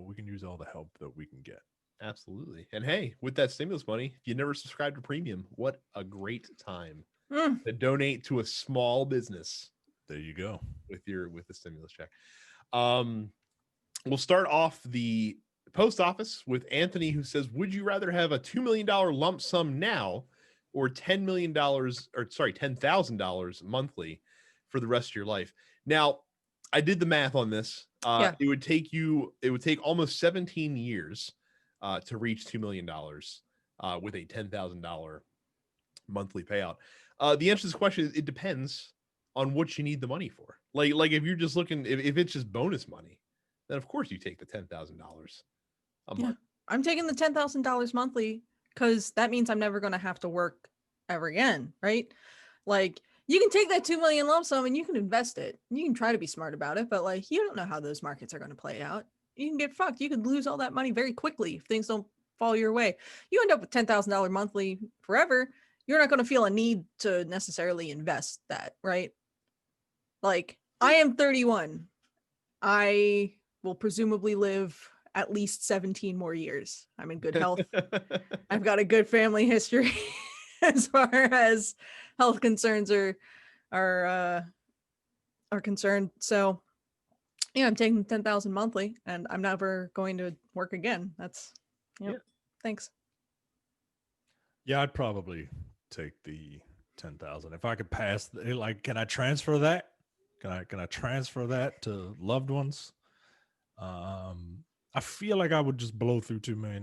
we can use all the help that we can get. Absolutely. And hey, with that stimulus money, if you never subscribed to Premium, what a great time to donate to a small business. There you go. With the stimulus check. We'll start off the post office with Anthony, who says, would you rather have a $2 million lump sum now or $10,000 monthly for the rest of your life? Now, I did the math on this. It would take almost 17 years to reach $2 million with a $10,000 monthly payout. The answer to this question is it depends on what you need the money for. Like if you're just looking, if it's just bonus money, then of course you take the $10,000 a month. I'm taking the $10,000 monthly because that means I'm never going to have to work ever again, right? Like you can take that 2 million lump sum and you can invest it. You can try to be smart about it, but like you don't know how those markets are going to play out. You can get fucked. You could lose all that money very quickly if things don't fall your way. You end up with $10,000 monthly forever. You're not going to feel a need to necessarily invest that, right? Like I am 31. I will presumably live at least 17 more years. I'm in good health. I've got a good family history as far as health concerns are concerned. So yeah, I'm taking 10,000 monthly and I'm never going to work again. That's thanks. Yeah, I'd probably take the 10,000 if I could pass. Like, can I transfer that? Can I transfer that to loved ones? I feel like I would just blow through $2 million.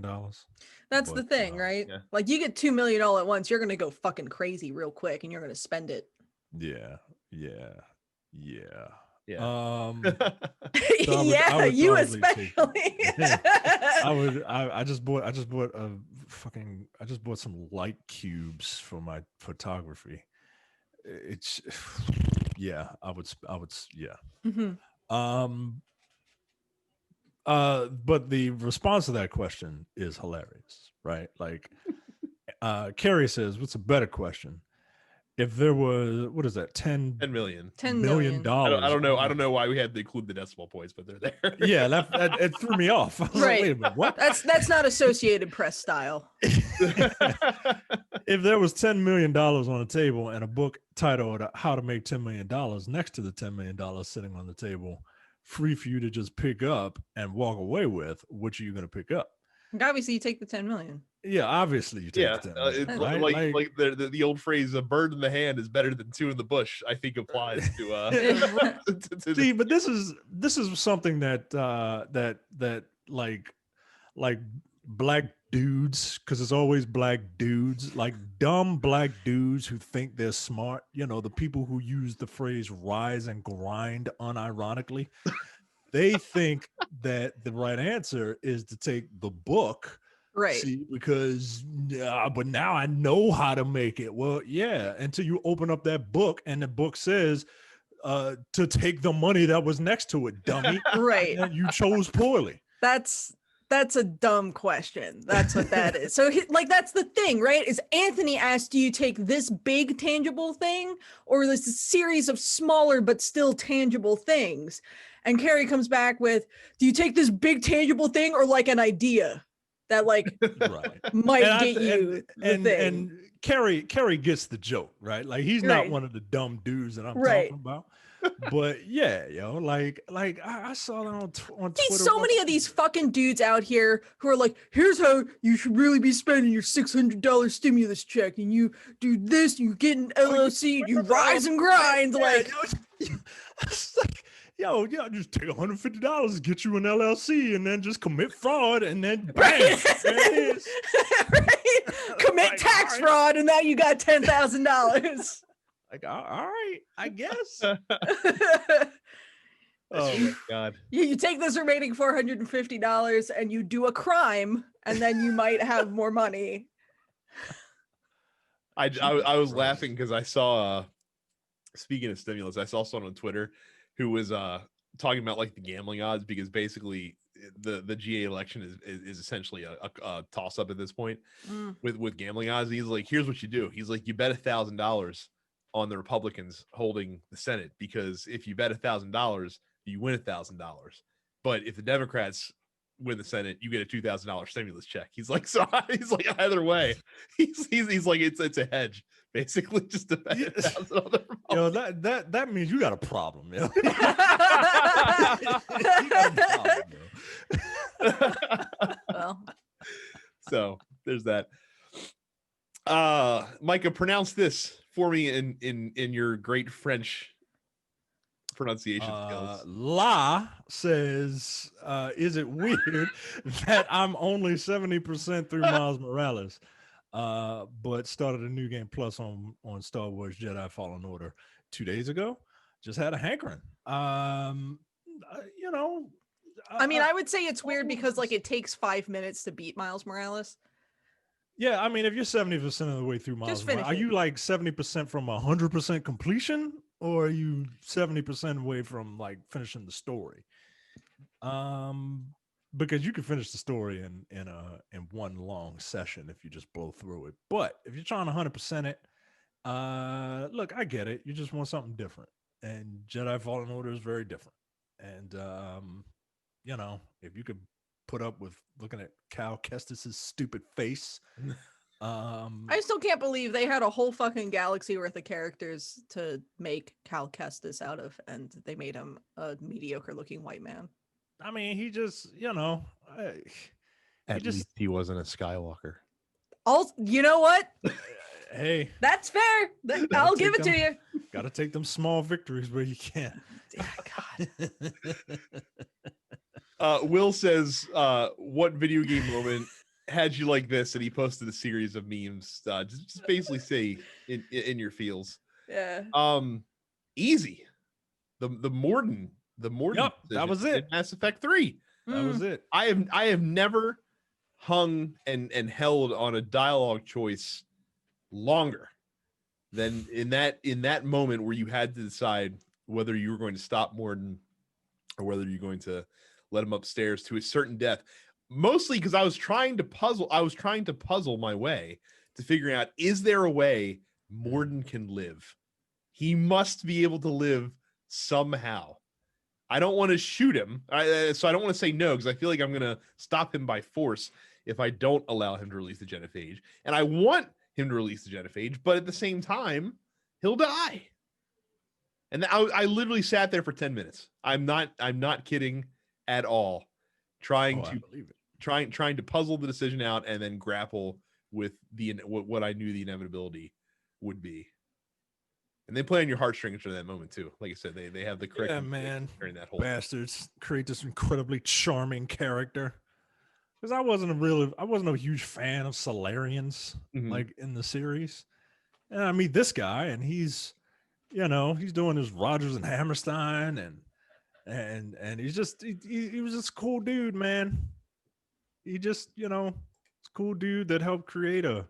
That's the thing, right? Yeah. Like you get $2 million all at once, you're gonna go fucking crazy real quick, and you're gonna spend it. Yeah. So I would you especially. I just bought some light cubes for my photography. It's I would Mm-hmm. But the response to that question is hilarious, right? Like Carrie says, what's a better question? if there was, what is that, 10 million. $10 million million. I don't know. on I don't know why we had to include the decimal points, but they're there. Yeah, that it threw me off. I was like, Right. wait a minute, what? That's not Associated Press style. If there was $10 million on the table and a book titled How to Make $10 Million next to the $10 million sitting on the table, free for you to just pick up and walk away with, which are you going to pick up? Obviously, you take the 10 million. Yeah, obviously you take Yeah, the 10 million, it's right? like the old phrase, "A bird in the hand is better than two in the bush." I think applies to See, but this is something that like black dudes, because it's always black dudes, like dumb black dudes who think they're smart, the people who use the phrase rise and grind unironically, they think that the right answer is to take the book. Right. See, because but now I know how to make it. Well, yeah, until you open up that book and the book says to take the money that was next to it, dummy. Right. And you chose poorly. That's a dumb question. That's what that is. So that's the thing, right? Is Anthony asked, do you take this big tangible thing or this series of smaller but still tangible things? And Carrie comes back with, do you take this big tangible thing or like an idea that like might get you the thing? And Carrie gets the joke, right? Like he's not one of the dumb dudes that I'm talking about. But yeah, like I saw that on Twitter. See, so many of these fucking dudes out here who are like, here's how you should really be spending your $600 stimulus check, and you do this, you get an LLC, you rise and grind. Like, yo, just take $150, get you an LLC, and then just commit fraud, and then bam, there it is. Right? Commit tax fraud, and now you got $10,000. Like, all right, I guess. Oh my god! You take this remaining $450 and you do a crime, and then you might have more money. I was laughing because I saw. Speaking of stimulus, I saw someone on Twitter who was talking about like the gambling odds, because basically the GA election is essentially a toss up at this point with gambling odds. He's like, here's what you do. He's like, you bet $1,000 on the Republicans holding the Senate, because if you bet $1,000, you win $1,000. But if the Democrats win the Senate, you get a $2,000 stimulus check. He's like, so he's like, either way, he's like, it's a hedge, basically, just to bet $1,000 on the Republicans. That means you got a problem, yo. You got a problem, yo. Well, so there's that. Micah, pronounce this for me in your great French pronunciation skills. La says, is it weird that I'm only 70% through Miles Morales, but started a new game plus on Star Wars Jedi Fallen Order 2 days ago? Just had a hankering. I mean, I would say it's weird because like it takes 5 minutes to beat Miles Morales. Yeah, I mean, if you're 70% of the way through Miles Morales, are you like 70% from 100% completion, or are you 70% away from like finishing the story? Because you can finish the story in one long session if you just blow through it. But if you're trying to 100% it, look, I get it. You just want something different, and Jedi Fallen Order is very different. And if you could put up with looking at Cal Kestis's stupid face. I still can't believe they had a whole fucking galaxy worth of characters to make Cal Kestis out of, and they made him a mediocre looking white man. I mean, he just, At least he wasn't a Skywalker. You know what? Hey, that's fair. I'll give it to you. Got to take them small victories where you can. God. Will says, what video game moment had you like this? And he posted a series of memes. Just basically say in your feels. Yeah. Easy. The Morden. Yep, that was it. Mass Effect 3. That was it. I have never hung and held on a dialogue choice longer than in that moment where you had to decide whether you were going to stop Morden or whether you're going to let him upstairs to a certain death. Mostly because I was trying to puzzle my way to figuring out, is there a way Morden can live. He must be able to live somehow. I don't want to shoot him, so I don't want to say no, because I feel like I'm going to stop him by force if I don't allow him to release the genophage. And I want him to release the genophage, but at the same time, he'll die. And I literally sat there for 10 minutes. I'm not kidding at all, trying to puzzle the decision out and then grapple with what I knew the inevitability would be. And they play on your heartstrings during that moment too. Like I said, they have the correct during that whole bastards create this incredibly charming character. Because I wasn't a huge fan of Solarians like in the series. And I meet this guy, and he's doing his Rodgers and Hammerstein, and he was just a cool dude, man. He just, it's a cool dude that helped create a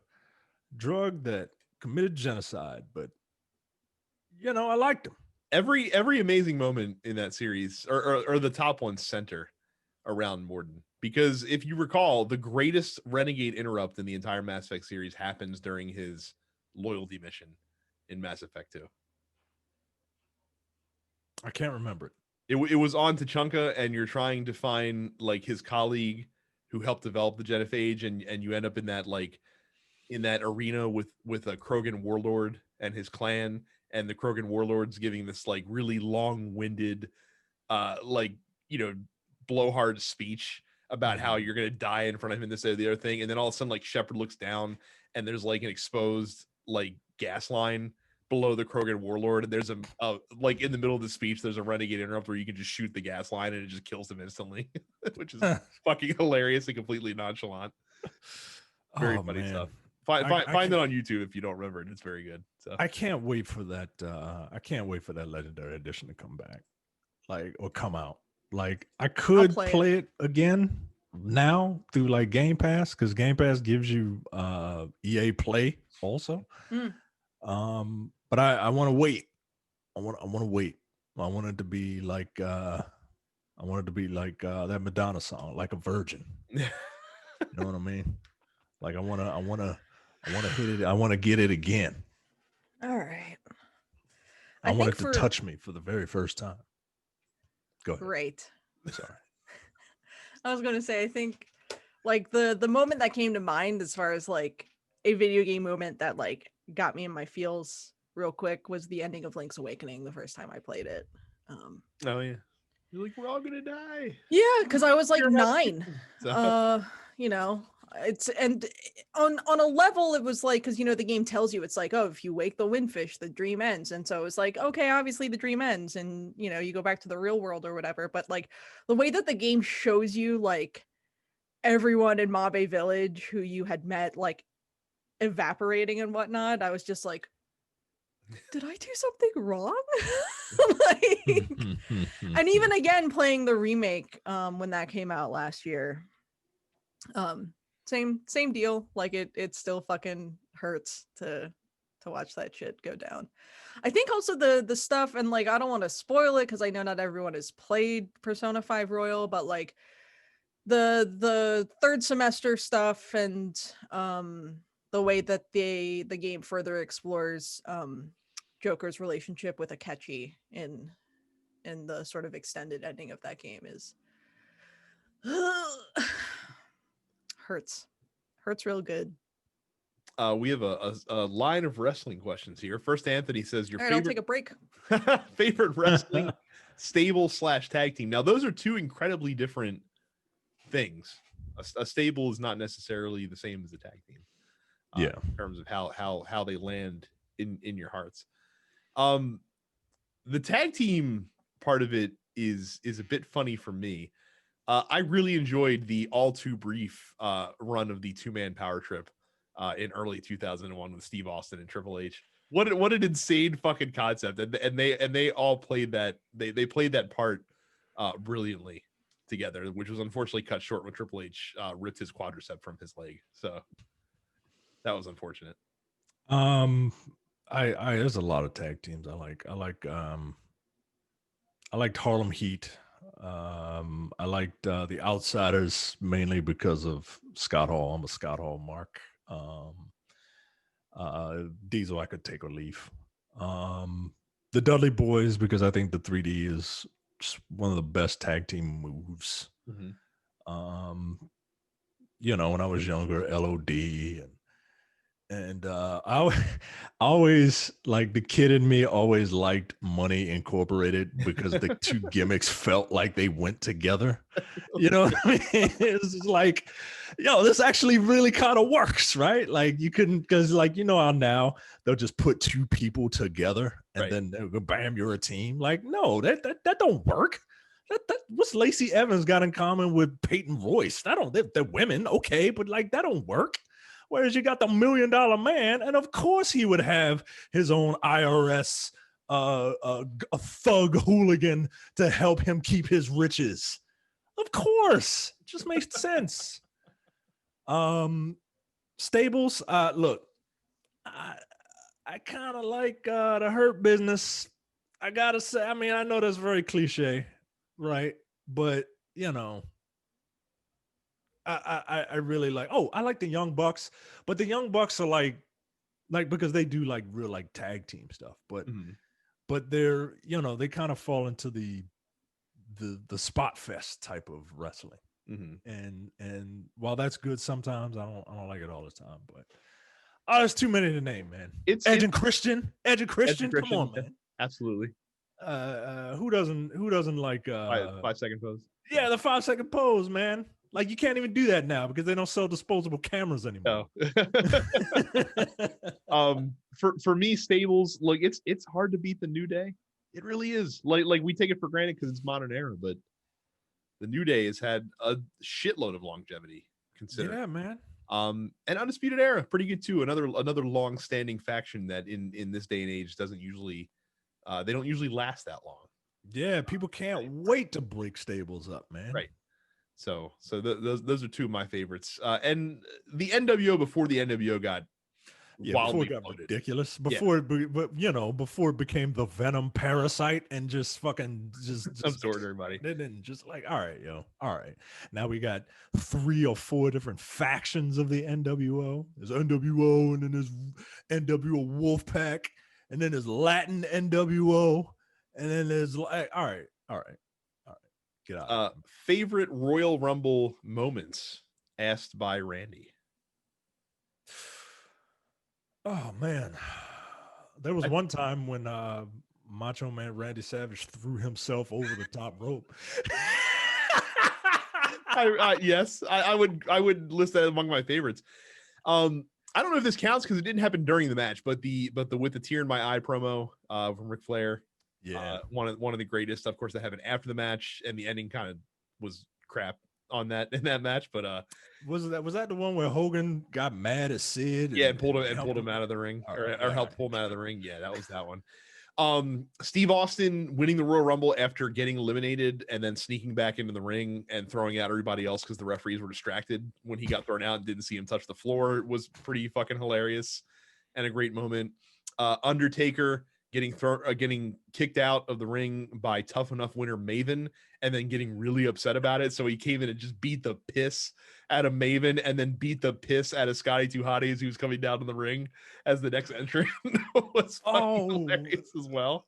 drug that committed genocide. But I liked him. Every amazing moment in that series, or the top ones, center around Morden. Because if you recall, the greatest renegade interrupt in the entire Mass Effect series happens during his loyalty mission in Mass Effect 2. I can't remember it. It was on Tachanka, and you're trying to find like his colleague who helped develop the genophage, and you end up in that arena with a Krogan warlord and his clan, and the Krogan warlord's giving this like really long-winded blowhard speech about how you're gonna die in front of him, this or the other thing, and then all of a sudden like Shepard looks down and there's like an exposed like gas line below the Krogan warlord, and there's a like in the middle of the speech there's a renegade interrupt where you can just shoot the gas line and it just kills him instantly, which is fucking hilarious and completely nonchalant. Very funny stuff. Find it on YouTube if you don't remember it. It's very good. So I can't wait for that. I can't wait for that Legendary Edition to come back, or come out. Like I could play it again now through like Game Pass, because Game Pass gives you EA Play also. But I want to wait. I want to wait. I want it to be like that Madonna song, like a virgin. You know what I mean? Like I want to hit it. I want to get it again. All right. I want it to touch me for the very first time. Go ahead. Great. Sorry. I was going to say, I think like the moment that came to mind as far as like a video game moment that like got me in my feels real quick was the ending of Link's Awakening the first time I played it. Oh yeah. You're like, we're all gonna die. Yeah, because I was like 9. It's and on a level it was like, because the game tells you it's like, oh, if you wake the windfish the dream ends, and so it's like, okay, obviously the dream ends and you go back to the real world or whatever, but like the way that the game shows you like everyone in Mabe Village who you had met like evaporating and whatnot, I was just like, did I do something wrong? And even again playing the remake when that came out last year, same deal. Like it still fucking hurts to watch that shit go down. I think also the stuff, and like I don't want to spoil it because I know not everyone has played Persona 5 Royal, but like the third semester stuff and the way that the game further explores Joker's relationship with Akechi in the sort of extended ending of that game is hurts real good. We have a line of wrestling questions here. First, Anthony says your favorite. I'll take a break. Favorite wrestling stable / tag team. Now, those are two incredibly different things. A stable is not necessarily the same as a tag team. In terms of how they land in your hearts. The tag team part of it is a bit funny for me. I really enjoyed the all too brief run of the 2-man power trip in early 2001 with Steve Austin and Triple H. What an insane fucking concept, and they all played that they played that part brilliantly together, which was unfortunately cut short when Triple H ripped his quadricep from his leg. So that was unfortunate. There's a lot of tag teams I like. I liked Harlem Heat. I liked the Outsiders mainly because of Scott Hall. I'm a Scott Hall mark. Diesel, I could take or leave. The Dudley Boys, because I think the 3D is just one of the best tag team moves. Mm-hmm. When I was younger, LOD and I always like the kid in me always liked Money Incorporated because the two gimmicks felt like they went together. You know what I mean? It's just like, this actually really kind of works, right? Like you couldn't, because like how now they'll just put two people together and Right. then they'll go, bam, you're a team. Like, no, that don't work. What's Lacey Evans got in common with Peyton Royce? They're women, okay, but like that don't work. Whereas you got the $1 Million Man, and of course he would have his own IRS a thug hooligan to help him keep his riches. Of course, it just makes sense. Stables, look, I kind of like the Hurt Business. I gotta say, I mean, I know that's very cliche, right? But I really like. Oh, I like the Young Bucks, but the Young Bucks are like because they do like real like tag team stuff, but Mm-hmm. but they're they kind of fall into the spot fest type of wrestling, Mm-hmm. and while that's good sometimes, I don't like it all the time. But there's too many to name, man. Edge and Christian, come on, yeah, man. absolutely. Who doesn't like 5-second pose? Yeah, the 5-second pose, man. Like you can't even do that now because they don't sell disposable cameras anymore. No. For me, stables, like it's hard to beat the New Day. It really is. Like we take it for granted because it's modern era, but the New Day has had a shitload of longevity considering. Yeah, man. And Undisputed Era, pretty good too. Another long-standing faction that in this day and age doesn't usually they don't usually last that long. Yeah, people can't wait to break stables up, man. Right. So those are two of my favorites. And the NWO before the NWO got before it got bloated. ridiculous, before before it became the Venom parasite and just fucking just absorbed everybody. They didn't just like, all right. Now we got 3 or 4 different factions of the NWO. There's NWO, and then there's NWO Wolfpack, and then there's Latin NWO, and then there's like, all right. Get out. Favorite Royal Rumble moments asked by Randy. Oh man, there was one time when Macho Man Randy Savage threw himself over the top rope. Yes, I would list that among my favorites. I don't know if this counts because it didn't happen during the match, but the with the tear in my eye promo from Ric Flair. Yeah, one of the greatest. Of course, that happened after the match, and the ending kind of was crap in that match. But was that the one where Hogan got mad at Sid? Yeah, and pulled him out of the ring, or helped pull him out of the ring. Yeah, that was that one. Steve Austin winning the Royal Rumble after getting eliminated and then sneaking back into the ring and throwing out everybody else because the referees were distracted when he got thrown out and didn't see him touch the floor was pretty fucking hilarious and a great moment. Undertaker getting kicked out of the ring by Tough Enough winner Maven and then getting really upset about it. So he came in and just beat the piss out of Maven and then beat the piss out of Scotty 2 Hotty as he was coming down to the ring as the next entrant. Was hilarious as well.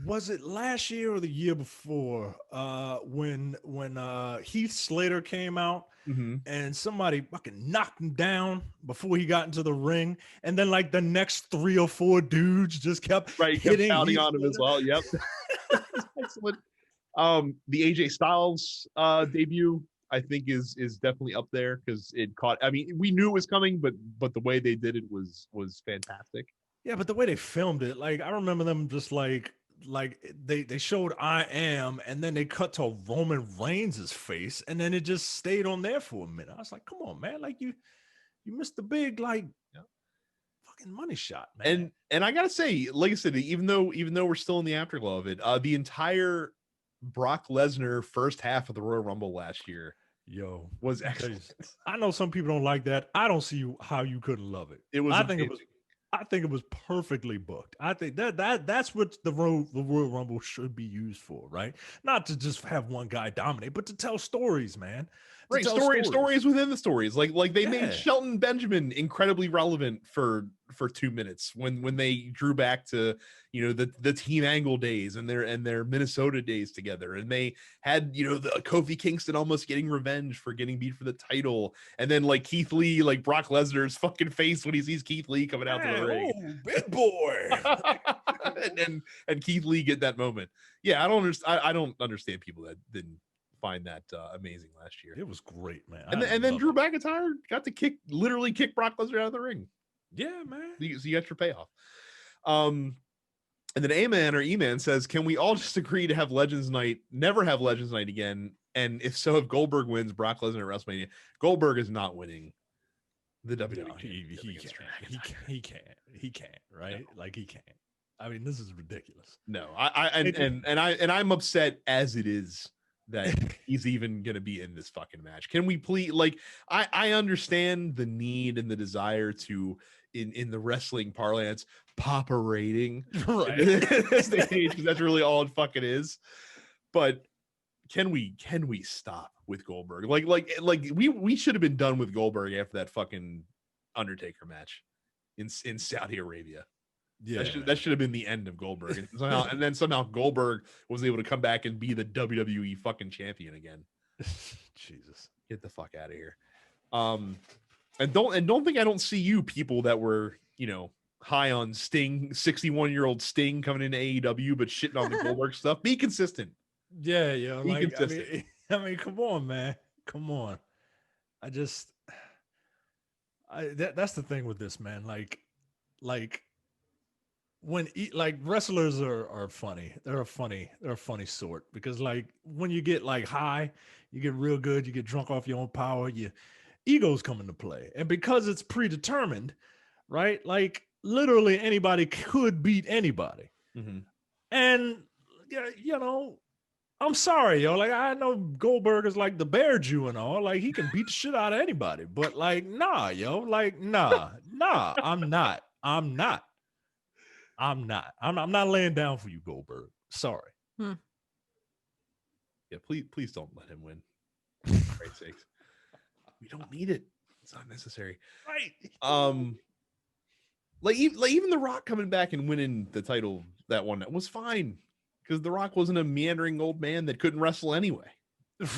Was it last year or the year before when Heath Slater came out and somebody fucking knocked him down before he got into the ring, and then like the next 3 or 4 dudes just kept hitting pounding on him as well. Yep. Excellent. The AJ Styles debut I think is definitely up there because it caught. I mean, we knew it was coming, but the way they did it was fantastic. Yeah, but the way they filmed it, like I remember them just like they showed I Am, and then they cut to Roman Reigns' face, and then it just stayed on there for a minute. I was like, come on, man, like you missed the big fucking money shot, man. And I gotta say, like I said, even though we're still in the afterglow of it, the entire Brock Lesnar first half of the Royal Rumble last year was excellent. I know some people don't like that. I don't see how you couldn't love it. I think it was perfectly booked. I think that's what the Royal Rumble should be used for, right? Not to just have one guy dominate, but to tell stories, man. Right, tell stories within the stories. Like they made Yeah. Shelton Benjamin incredibly relevant for 2 minutes when they drew back to, you know, the Team Angle days and their Minnesota days together, and they had, you know, the Kofi Kingston almost getting revenge for getting beat for the title, and then like Keith Lee, like Brock Lesnar's fucking face when he sees Keith Lee coming out to the ring. Oh, big boy. and Keith Lee get that moment. Yeah, I don't understand people that didn't find that amazing last year. It was great, man. And then Drew McIntyre got to literally kick Brock Lesnar out of the ring. Yeah, man. So you got your payoff. And then E-Man says, can we all just agree to have Legends Night, never have Legends Night again? And if so, if Goldberg wins Brock Lesnar at WrestleMania, Goldberg is not winning the WWE. No, he can't, right? Like he can't. I mean, this is ridiculous. No, I'm upset as it is that he's even gonna be in this fucking match. Can we please, like, I understand the need and the desire to, in the wrestling parlance, pop a rating, right? Because that's really all it fucking is. But can we stop with Goldberg? Like we should have been done with Goldberg after that fucking Undertaker match in Saudi Arabia. Yeah, that should have been the end of Goldberg, and then somehow Goldberg was able to come back and be the WWE fucking champion again. Jesus, get the fuck out of here. And don't think I don't see you people that were, you know, high on Sting, 61-year-old Sting coming into AEW, but shitting on the Goldberg stuff. Be consistent. Yeah, yeah. Be like, consistent. I mean, come on, man, come on. That's the thing with this, man. Like when like wrestlers are funny. They're a funny sort, because like when you get like high, you get real good, you get drunk off your own power, your egos come into play. And because it's predetermined, right? Like literally anybody could beat anybody. Mm-hmm. And you know, I'm sorry, yo. Like I know Goldberg is like the bear Jew and all. Like he can beat the shit out of anybody. But like, nah, yo. Like, nah. I'm not laying down for you, Goldberg. Sorry. Yeah, please don't let him win. For Christ's sakes. We don't need it. It's not necessary. Right. Like even The Rock coming back and winning the title that one was fine, because The Rock wasn't a meandering old man that couldn't wrestle anyway.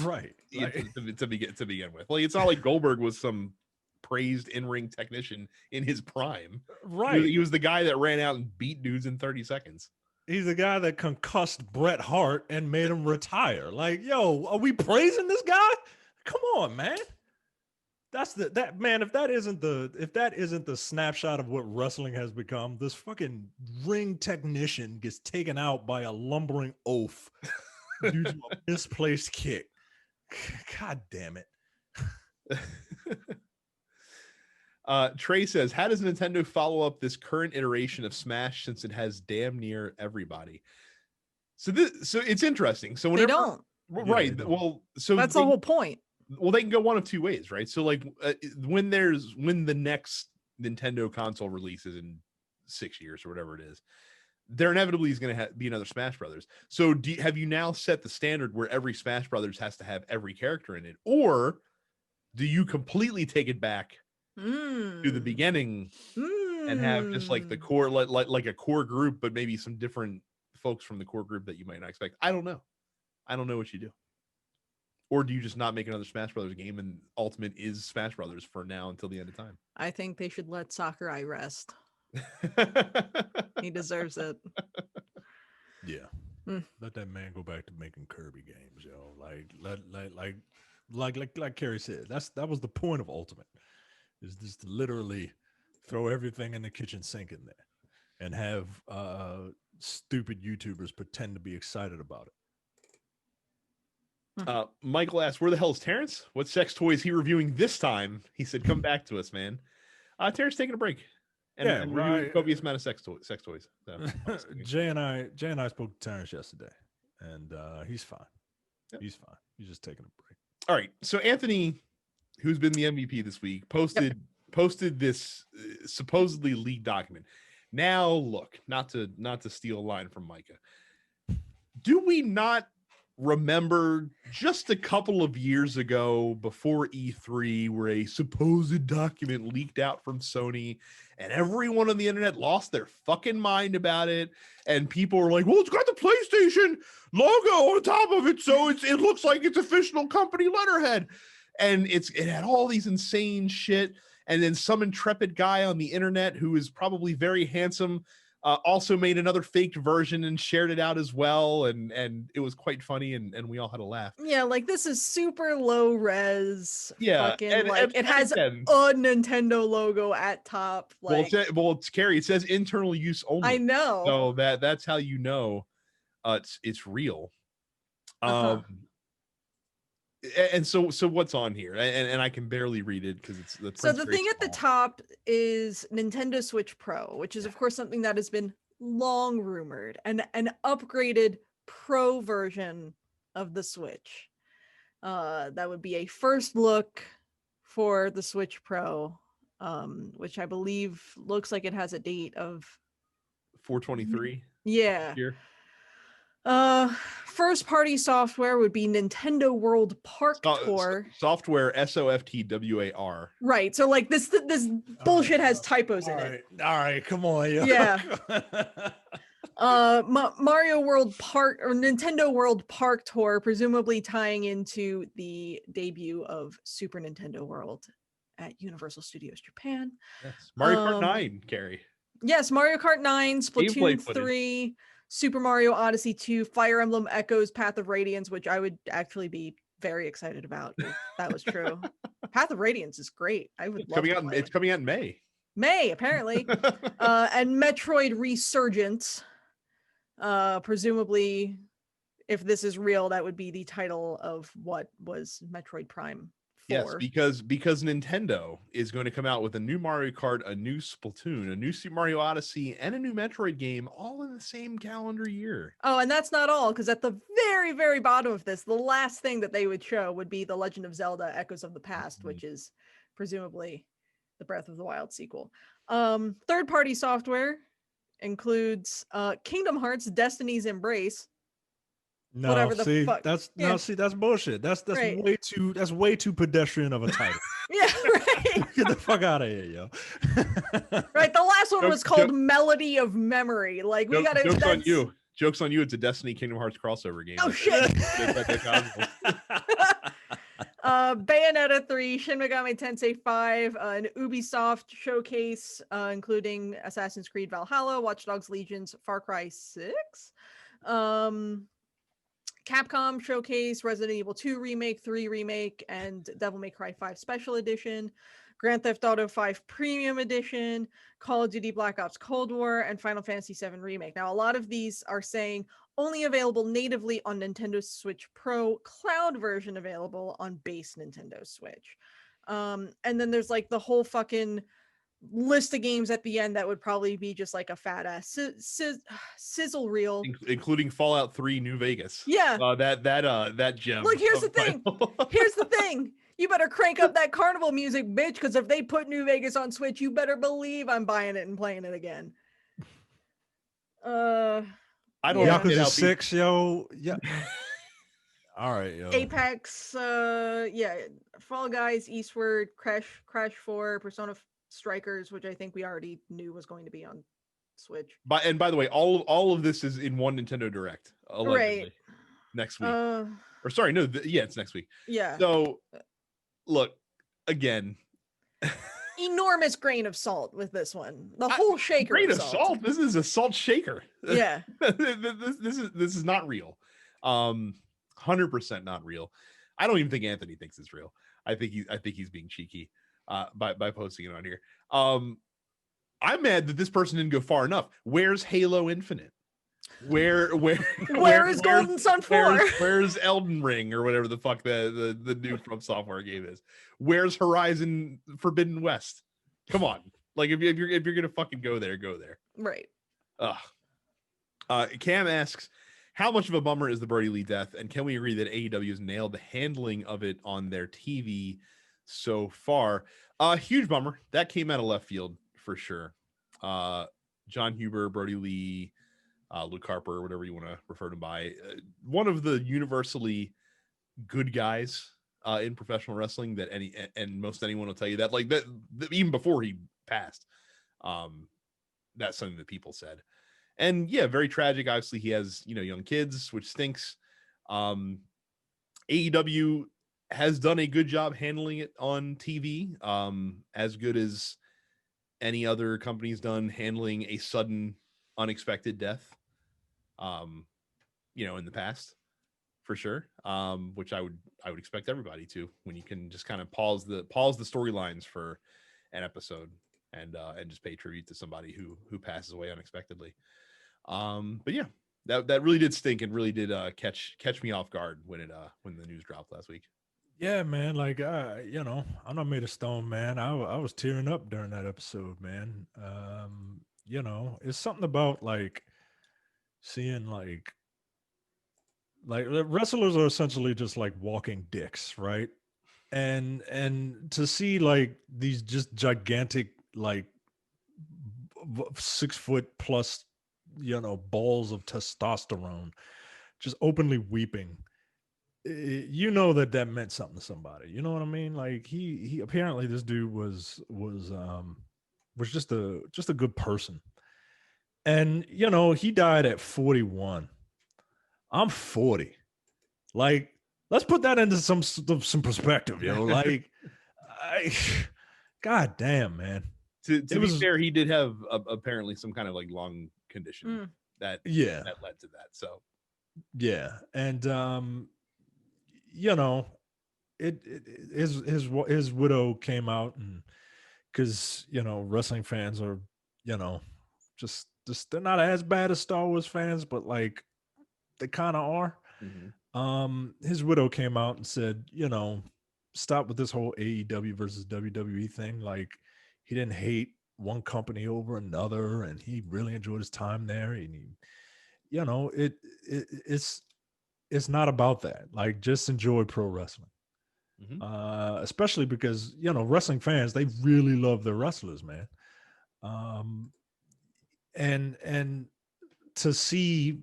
Right. Like, to begin with. Like, it's not like Goldberg was some praised in-ring technician in his prime. Right. He was the guy that ran out and beat dudes in 30 seconds. He's the guy that concussed Bret Hart and made him retire. Like, yo, are we praising this guy? Come on, man. That man, if that isn't the snapshot of what wrestling has become, this fucking ring technician gets taken out by a lumbering oaf due to a misplaced kick. God damn it. Trey says, how does Nintendo follow up this current iteration of Smash since it has damn near everybody? So it's interesting. So whenever, they don't. Right. Yeah, well, so that's the whole point. Well, they can go one of two ways, right? So like when the next Nintendo console releases in 6 years or whatever it is, there inevitably is going to be another Smash Brothers. So have you now set the standard where every Smash Brothers has to have every character in it, or do you completely take it back to the beginning and have just like the core, like a core group, but maybe some different folks from the core group that you might not expect? I don't know what you do. Or do you just not make another Smash Brothers game and Ultimate is Smash Brothers for now until the end of time? I think they should let Sakurai rest. He deserves it. Yeah. Let that man go back to making Kirby games, yo. Like Carrie said, that was the point of Ultimate, is just to literally throw everything in the kitchen sink in there and have stupid YouTubers pretend to be excited about it. Michael asked, where the hell is Terrence? What sex toy is he reviewing this time? He said, come back to us, man. Terrence taking a break. And reviewing copious amount of sex toys. So, Jay and I spoke to Terrence yesterday, and he's fine. Yep. He's fine. He's just taking a break. All right. So Anthony, who's been the MVP this week, posted this supposedly leaked document. Now, look, not to steal a line from Micah. Do we not remember just a couple of years ago, before E3, where a supposed document leaked out from Sony, and everyone on the internet lost their fucking mind about it. And people were like, "Well, it's got the PlayStation logo on top of it, so it looks like it's official company letterhead." And it had all these insane shit. And then some intrepid guy on the internet who is probably very handsome also made another faked version and shared it out as well, and it was quite funny, and we all had a laugh. Yeah, like this is super low res. Yeah, Fucking like it has again, a Nintendo logo at top. Like, it's Carrie. It says internal use only. I know. So that's how you know it's real. And so what's on here? And I can barely read it because it's so the thing at the top is Nintendo Switch Pro, which is of course something that has been long rumored, and an upgraded Pro version of the Switch. That would be a first look for the Switch Pro, which I believe looks like it has a date of 4/23. Yeah. Here. First party software would be Nintendo World Park Tour. Software SOFTWAR. Right. So like this bullshit has typos in it. All right, come on. Yo. Yeah. Mario World Park or Nintendo World Park Tour, presumably tying into the debut of Super Nintendo World at Universal Studios Japan. Yes. Mario Kart 9, Carrie. Yes, Mario Kart 9, Splatoon 3, Super Mario Odyssey 2, Fire Emblem Echoes, Path of Radiance, which I would actually be very excited about if that was true. Path of Radiance is great. I would love to play It's coming out in May. May, apparently. And Metroid Resurgence. Presumably, if this is real, that would be the title of what was Metroid Prime 4. Yes, because Nintendo is going to come out with a new Mario Kart, a new Splatoon, a new Super Mario Odyssey, and a new Metroid game all in the same calendar year. Oh, and that's not all, because at the very, very bottom of this, the last thing that they would show would be The Legend of Zelda Echoes of the Past, which is presumably the Breath of the Wild sequel. Third-party software includes Kingdom Hearts Destiny's Embrace. No, whatever the see, fuck. that's bullshit. That's Right. way too pedestrian of a title. Yeah, right. Get the fuck out of here, yo. Right. The last one was called Melody of Memory. Like we gotta. Jokes on you. Jokes on you. It's a Destiny Kingdom Hearts crossover game. Oh shit. Bayonetta 3, Shin Megami Tensei 5, an Ubisoft showcase, including Assassin's Creed Valhalla, Watch Dogs Legions, Far Cry 6. Capcom showcase, Resident Evil 2 Remake, 3 Remake, and Devil May Cry 5 Special Edition, Grand Theft Auto 5 Premium Edition, Call of Duty Black Ops Cold War, and Final Fantasy 7 Remake. Now, a lot of these are saying only available natively on Nintendo Switch Pro, cloud version available on base Nintendo Switch. And then there's like the whole fucking list of games at the end that would probably be just like a fat ass sizzle reel, including Fallout 3 New Vegas. Yeah, that gem. Look, here's the thing. Here's the thing. You better crank up that carnival music, bitch, because if they put New Vegas on Switch, you better believe I'm buying it and playing it again. I don't know. Yakuza 6, yo. Yeah. All right, yo. Apex, Fall Guys, Eastward, Crash 4, Persona Strikers, which I think we already knew was going to be on Switch. By the way, all of this is in one Nintendo Direct, allegedly, right next week. Or sorry, no, it's next week. Yeah. So, look, again, enormous grain of salt with this one. The whole shaker. Grain of salt. This is a salt shaker. Yeah. this is not real. 100% not real. I don't even think Anthony thinks it's real. I think he's being cheeky by posting it on here. I'm mad that this person didn't go far enough. Where's Halo Infinite? Where is Golden Sun 4? Where's Elden Ring or whatever the fuck the new From Software game is? Where's Horizon Forbidden West? Come on. Like if you're gonna fucking go there, go there. Right. Cam asks, how much of a bummer is the Brody Lee death? And can we agree that AEW has nailed the handling of it on their TV so far? Huge bummer. That came out of left field for sure. John Huber, Brody Lee, Luke Harper, whatever you want to refer to by, one of the universally good guys in professional wrestling that most anyone will tell you that, like that even before he passed. That's something that people said. And yeah, very tragic. Obviously, he has, young kids, which stinks. AEW has done a good job handling it on TV, as good as any other company's done handling a sudden, unexpected death, in the past, for sure. Which I would expect everybody to, when you can just kind of pause the storylines for an episode and just pay tribute to somebody who passes away unexpectedly. But yeah, that really did stink and really did catch me off guard when the news dropped last week. Yeah, man. Like, I'm not made of stone, man. I was tearing up during that episode, man. It's something about like seeing like wrestlers are essentially just like walking dicks, right? And to see like these just gigantic like 6 foot plus, balls of testosterone just openly weeping, that meant something to somebody. You know what I mean? Like he apparently, this dude was just a good person. And he died at 41. I'm 40. Like, let's put that into some perspective, like, god damn, man. To be fair, he did have apparently some kind of like lung condition that led to that. So yeah. And his widow came out, and because wrestling fans are just they're not as bad as Star Wars fans, but like they kind of are. His widow came out and said, stop with this whole AEW versus WWE thing. Like, he didn't hate one company over another, and he really enjoyed his time there. And it's not about that. Like, just enjoy pro wrestling. Especially because wrestling fans, they really love their wrestlers, man. And to see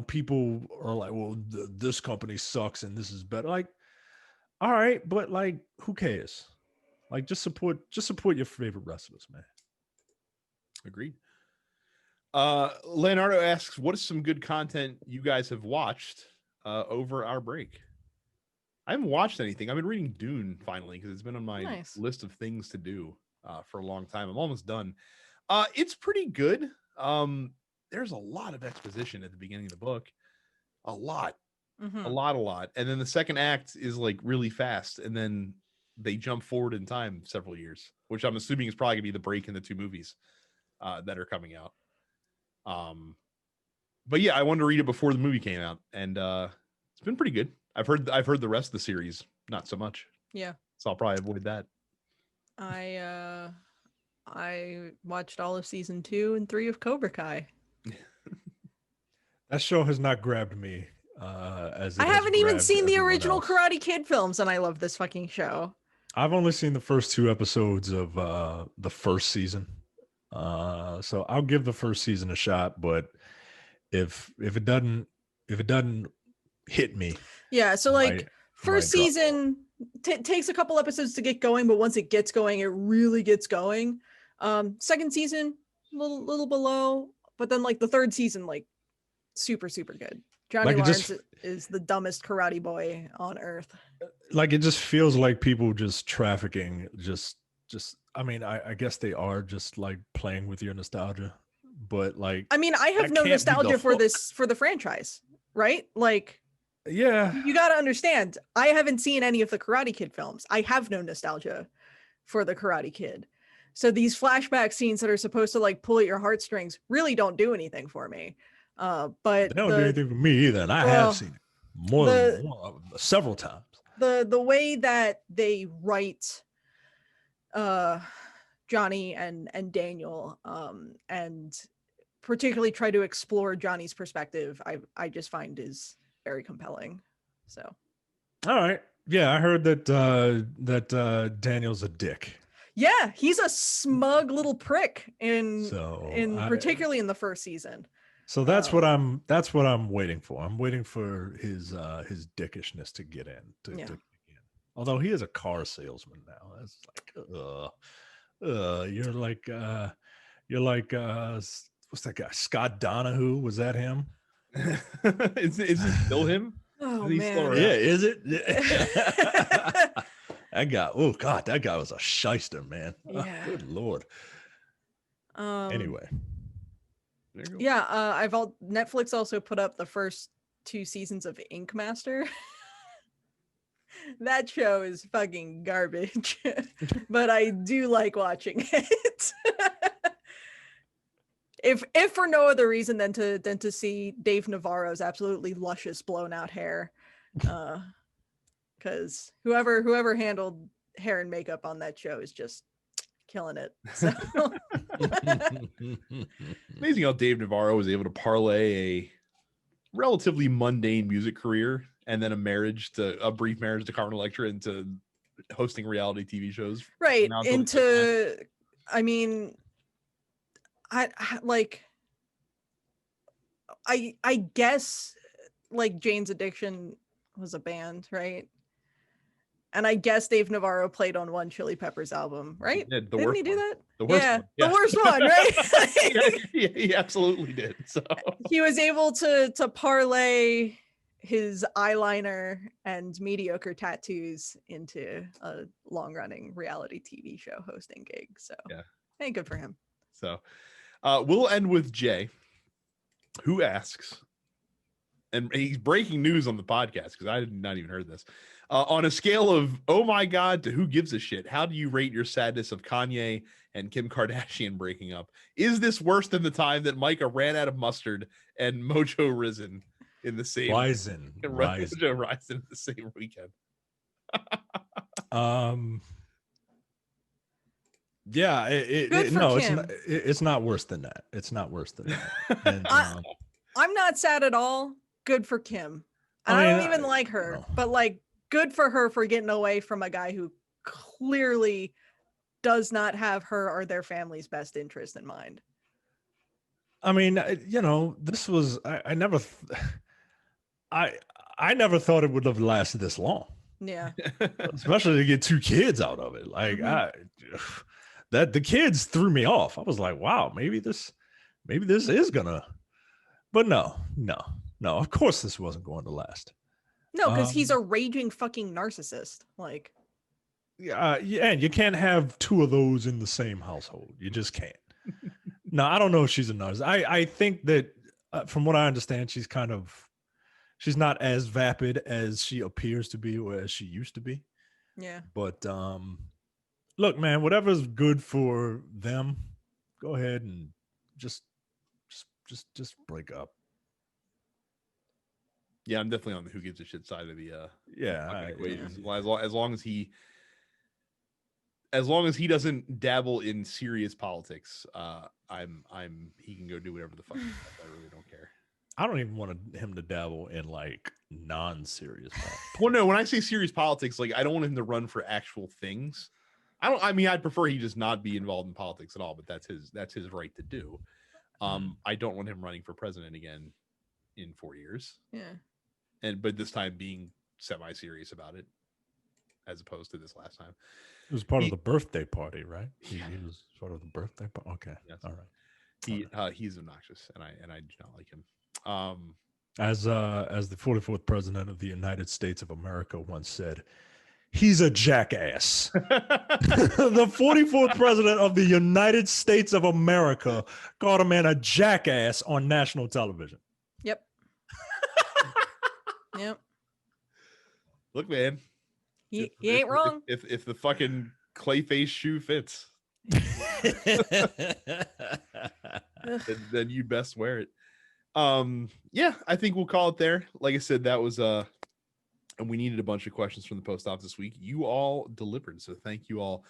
people are like, well, this company sucks and this is better. Like, all right, but like, who cares? Like, just support your favorite wrestlers, man. Agreed. Leonardo asks, what is some good content you guys have watched over our break? I haven't watched anything. I've been reading Dune finally, because it's been on my list of things to do for a long time. I'm almost done. It's pretty good. There's a lot of exposition at the beginning of the book. A lot. A lot. And then the second act is like really fast. And then they jump forward in time several years, which I'm assuming is probably gonna be the break in the two movies that are coming out. But yeah, I wanted to read it before the movie came out, and it's been pretty good. I've heard the rest of the series not so much. Yeah. So I'll probably avoid that. I watched all of season 2 and 3 of Cobra Kai. That show has not grabbed me. As I haven't even seen the original Karate Kid films, and I love this fucking show. I've only seen the first 2 episodes of the first season, so I'll give the first season a shot. But if it doesn't hit me, yeah. So like first season takes a couple episodes to get going, but once it gets going, it really gets going. Second season, little below, but then like the third season, like super good. Johnny Lawrence is the dumbest karate boy on earth. Like, it just feels like people just trafficking, just I mean, I guess they are just like playing with your nostalgia, but like, I mean, I have no nostalgia for the franchise, right? Like, yeah, you got to understand, I haven't seen any of the Karate Kid films. I have no nostalgia for the Karate Kid. So these flashback scenes that are supposed to like pull at your heartstrings really don't do anything for me. But they don't do anything for me either, and I have seen it several times. The way that they write Johnny and Daniel, and particularly try to explore Johnny's perspective, I just find is very compelling. So, all right, yeah, I heard that Daniel's a dick. Yeah, he's a smug little prick particularly in the first season. So that's what I'm waiting for. I'm waiting for his dickishness to get in to kick in. Although he is a car salesman now. That's like you're like what's that guy? Scott Donahue? Was that him? is it still him? Oh Is he still man. around? Yeah, is it? That guy, oh God, that guy was a shyster, man. Oh, Yeah. good Lord. Anyway. Yeah, Netflix also put up the first 2 seasons of Ink Master. That show is fucking garbage, but I do like watching it. If for no other reason than to see Dave Navarro's absolutely luscious blown out hair, because whoever handled hair and makeup on that show is just killing it. So amazing how Dave Navarro was able to parlay a relatively mundane music career and then a brief marriage to Carmen Electra into hosting reality TV shows. Right into, I mean, I guess like Jane's Addiction was a band, right? And I guess Dave Navarro played on one Chili Peppers album, right? Didn't he do that? The worst one. The worst one, right? yeah, he absolutely did. So he was able to parlay his eyeliner and mediocre tattoos into a long-running reality TV show hosting gig. So yeah, hey, good for him. So we'll end with Jay, who asks, and he's breaking news on the podcast because I had not even heard this. On a scale of oh my god to who gives a shit, how do you rate your sadness of Kanye and Kim Kardashian breaking up? Is this worse than the time that Micah ran out of mustard and Mojo Risen in the same Mojo Risen in the same weekend? Yeah, it's not worse than that. It's not worse than that. And, I'm not sad at all. Good for Kim. I don't even like her, but like, good for her for getting away from a guy who clearly does not have her or their family's best interest in mind. I mean, this was I never thought it would have lasted this long. Yeah. Especially to get 2 kids out of it. Like that the kids threw me off. I was like, wow, maybe this is gonna, but no, of course this wasn't going to last. No, because he's a raging fucking narcissist. Like, yeah, and you can't have 2 of those in the same household. You just can't. No, I don't know if she's a narcissist. I think that from what I understand, she's not as vapid as she appears to be or as she used to be. Yeah. But look, man, whatever's good for them, go ahead and just break up. Yeah, I'm definitely on the who gives a shit side of the equation. Yeah. As long as he doesn't dabble in serious politics, he can go do whatever the fuck. I really don't care. I don't even want him to dabble in like non-serious politics. Well, no, when I say serious politics, like I don't want him to run for actual things. I'd prefer he just not be involved in politics at all, but that's his right to do. I don't want him running for president again in 4 years. Yeah. But this time being semi-serious about it, as opposed to this last time. It was part of the birthday party, right? He was part of the birthday party. Okay, yes. All right. He's obnoxious, and I do not like him. As the 44th president of the United States of America once said, he's a jackass. The 44th president of the United States of America called a man a jackass on national television. Yep. Yep. Look, man. He ain't wrong. If the fucking Clayface shoe fits, then you best wear it. Yeah, I think we'll call it there. Like I said, that was and we needed a bunch of questions from the post office this week. You all delivered, so thank you all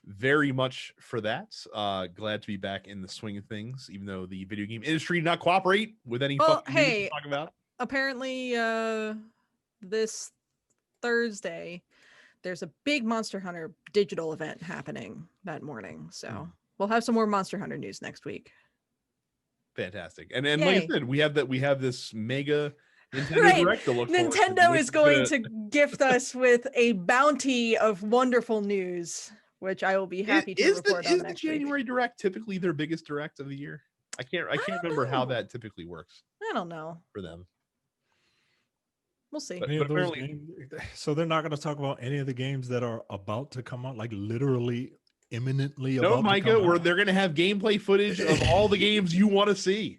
very much for that. Glad to be back in the swing of things, even though the video game industry did not cooperate with any fucking news to talk about. Apparently, this Thursday, there's a big Monster Hunter digital event happening that morning. So we'll have some more Monster Hunter news next week. fantastic. And like I Yay. said, we have this mega Nintendo Right. Direct to look forward to, Nintendo which is going gonna- to gift us with a bounty of wonderful news, which I will be happy to report on is the next week. January Direct typically their biggest Direct of the year? I can't remember how that typically works I don't know. for them. We'll see. But Any of those apparently- games, so they're not going to talk about any of the games that are about to come out, like literally imminently No, about Micah, to come where out. they're gonna have gameplay footage of all the games you want to see.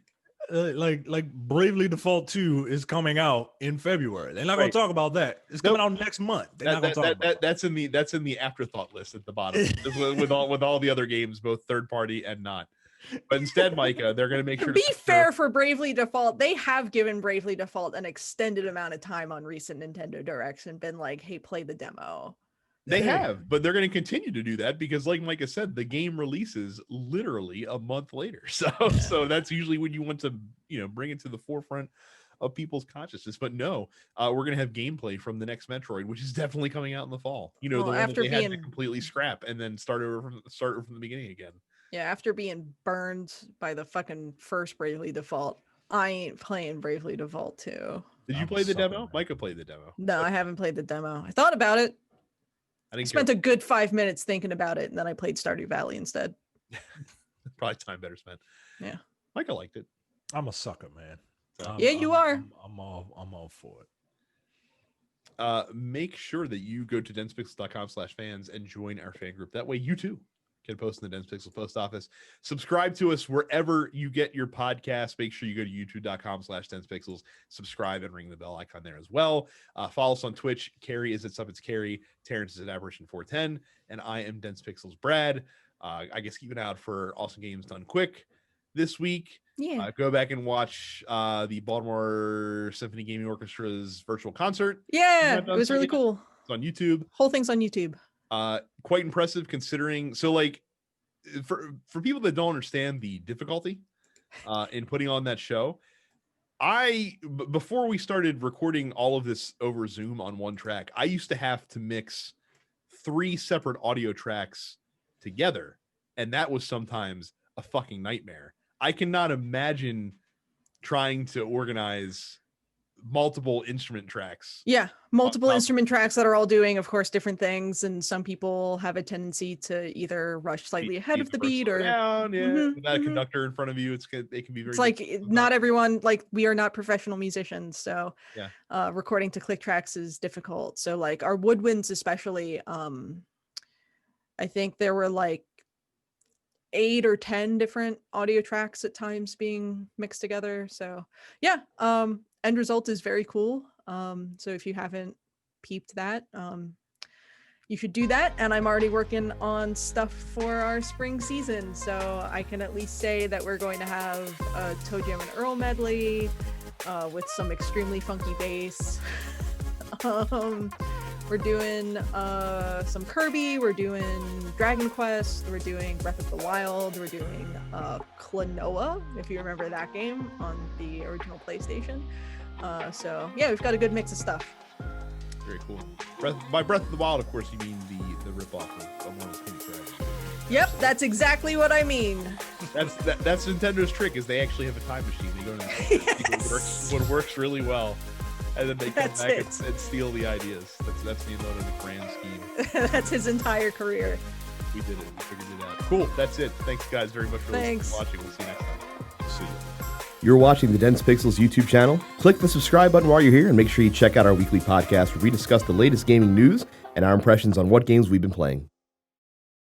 Like Bravely Default 2 is coming out in February. They're not going Right. to talk about that. It's coming out next month. They're not going to talk about it. That's in the afterthought list at the bottom with all the other games, both third party and not. But instead, Micah, they're gonna make To sure be fair for Bravely Default, they have given Bravely Default an extended amount of time on recent Nintendo Directs and been like, hey, play the demo. They have, but they're going to continue to do that because, like Micah said, the game releases literally a month later. So that's usually when you want to, bring it to the forefront of people's consciousness. But no, we're going to have gameplay from the next Metroid, which is definitely coming out in the fall. The one that they had to completely scrap and then start over from the beginning again. Yeah, after being burned by the fucking first Bravely Default, I ain't playing Bravely Default 2. Did you play the demo? Micah played the demo. No, I haven't played the demo. I thought about it. I spent a good 5 minutes thinking about it, and then I played Stardew Valley instead. Probably time better spent. Yeah, Micah liked it. I'm a sucker, man. You are. I'm all for it. Make sure that you go to densepixels.com/fans and join our fan group. That way, you too can post in the Dense Pixels post office. Subscribe to us wherever you get your podcast. Make sure you go to youtube.com/densepixels. Subscribe and ring the bell icon there as well. Follow us on Twitch. Carrie is at It's Carrie. Terrence is at Apparition410. And I am Dense Pixels Brad. I guess keep an eye out for awesome games done quick this week. Yeah. Go back and watch the Baltimore Symphony Gaming Orchestra's virtual concert. Yeah, it was really cool. It's on YouTube. Whole thing's on YouTube. Quite impressive considering. So like for people that don't understand the difficulty in putting on that show, before we started recording all of this over Zoom on one track, I used to have to mix 3 separate audio tracks together, and that was sometimes a fucking nightmare. I cannot imagine trying to organize multiple instrument tracks. Yeah, multiple instrument tracks that are all doing, of course, different things, and some people have a tendency to either rush slightly ahead of the beat or down, without a conductor in front of you. It can be very. It's like not everyone, like we are not professional musicians, so recording to click tracks is difficult. So like our woodwinds, especially, I think there were like 8 or 10 different audio tracks at times being mixed together. So yeah, end result is very cool. So if you haven't peeped that, you should do that. And I'm already working on stuff for our spring season, so I can at least say that we're going to have a Toe Jam and Earl medley with some extremely funky bass. We're doing some Kirby, we're doing Dragon Quest, we're doing Breath of the Wild, we're doing Klonoa, if you remember that game on the original PlayStation. So yeah, we've got a good mix of stuff. Very cool. By Breath of the Wild, of course, you mean the ripoff of one of the Phoenix Wright. Yep, that's exactly what I mean. That's Nintendo's trick, is they actually have a time machine. They go to what works really well, and then they come back and steal the ideas. That's Miyamoto in the grand scheme. That's his entire career. We did it. We figured it out. Cool. That's it. Thanks, guys, very much for listening and watching. We'll see you next time. See you. You're watching the Dense Pixels YouTube channel. Click the subscribe button while you're here and make sure you check out our weekly podcast where we discuss the latest gaming news and our impressions on what games we've been playing.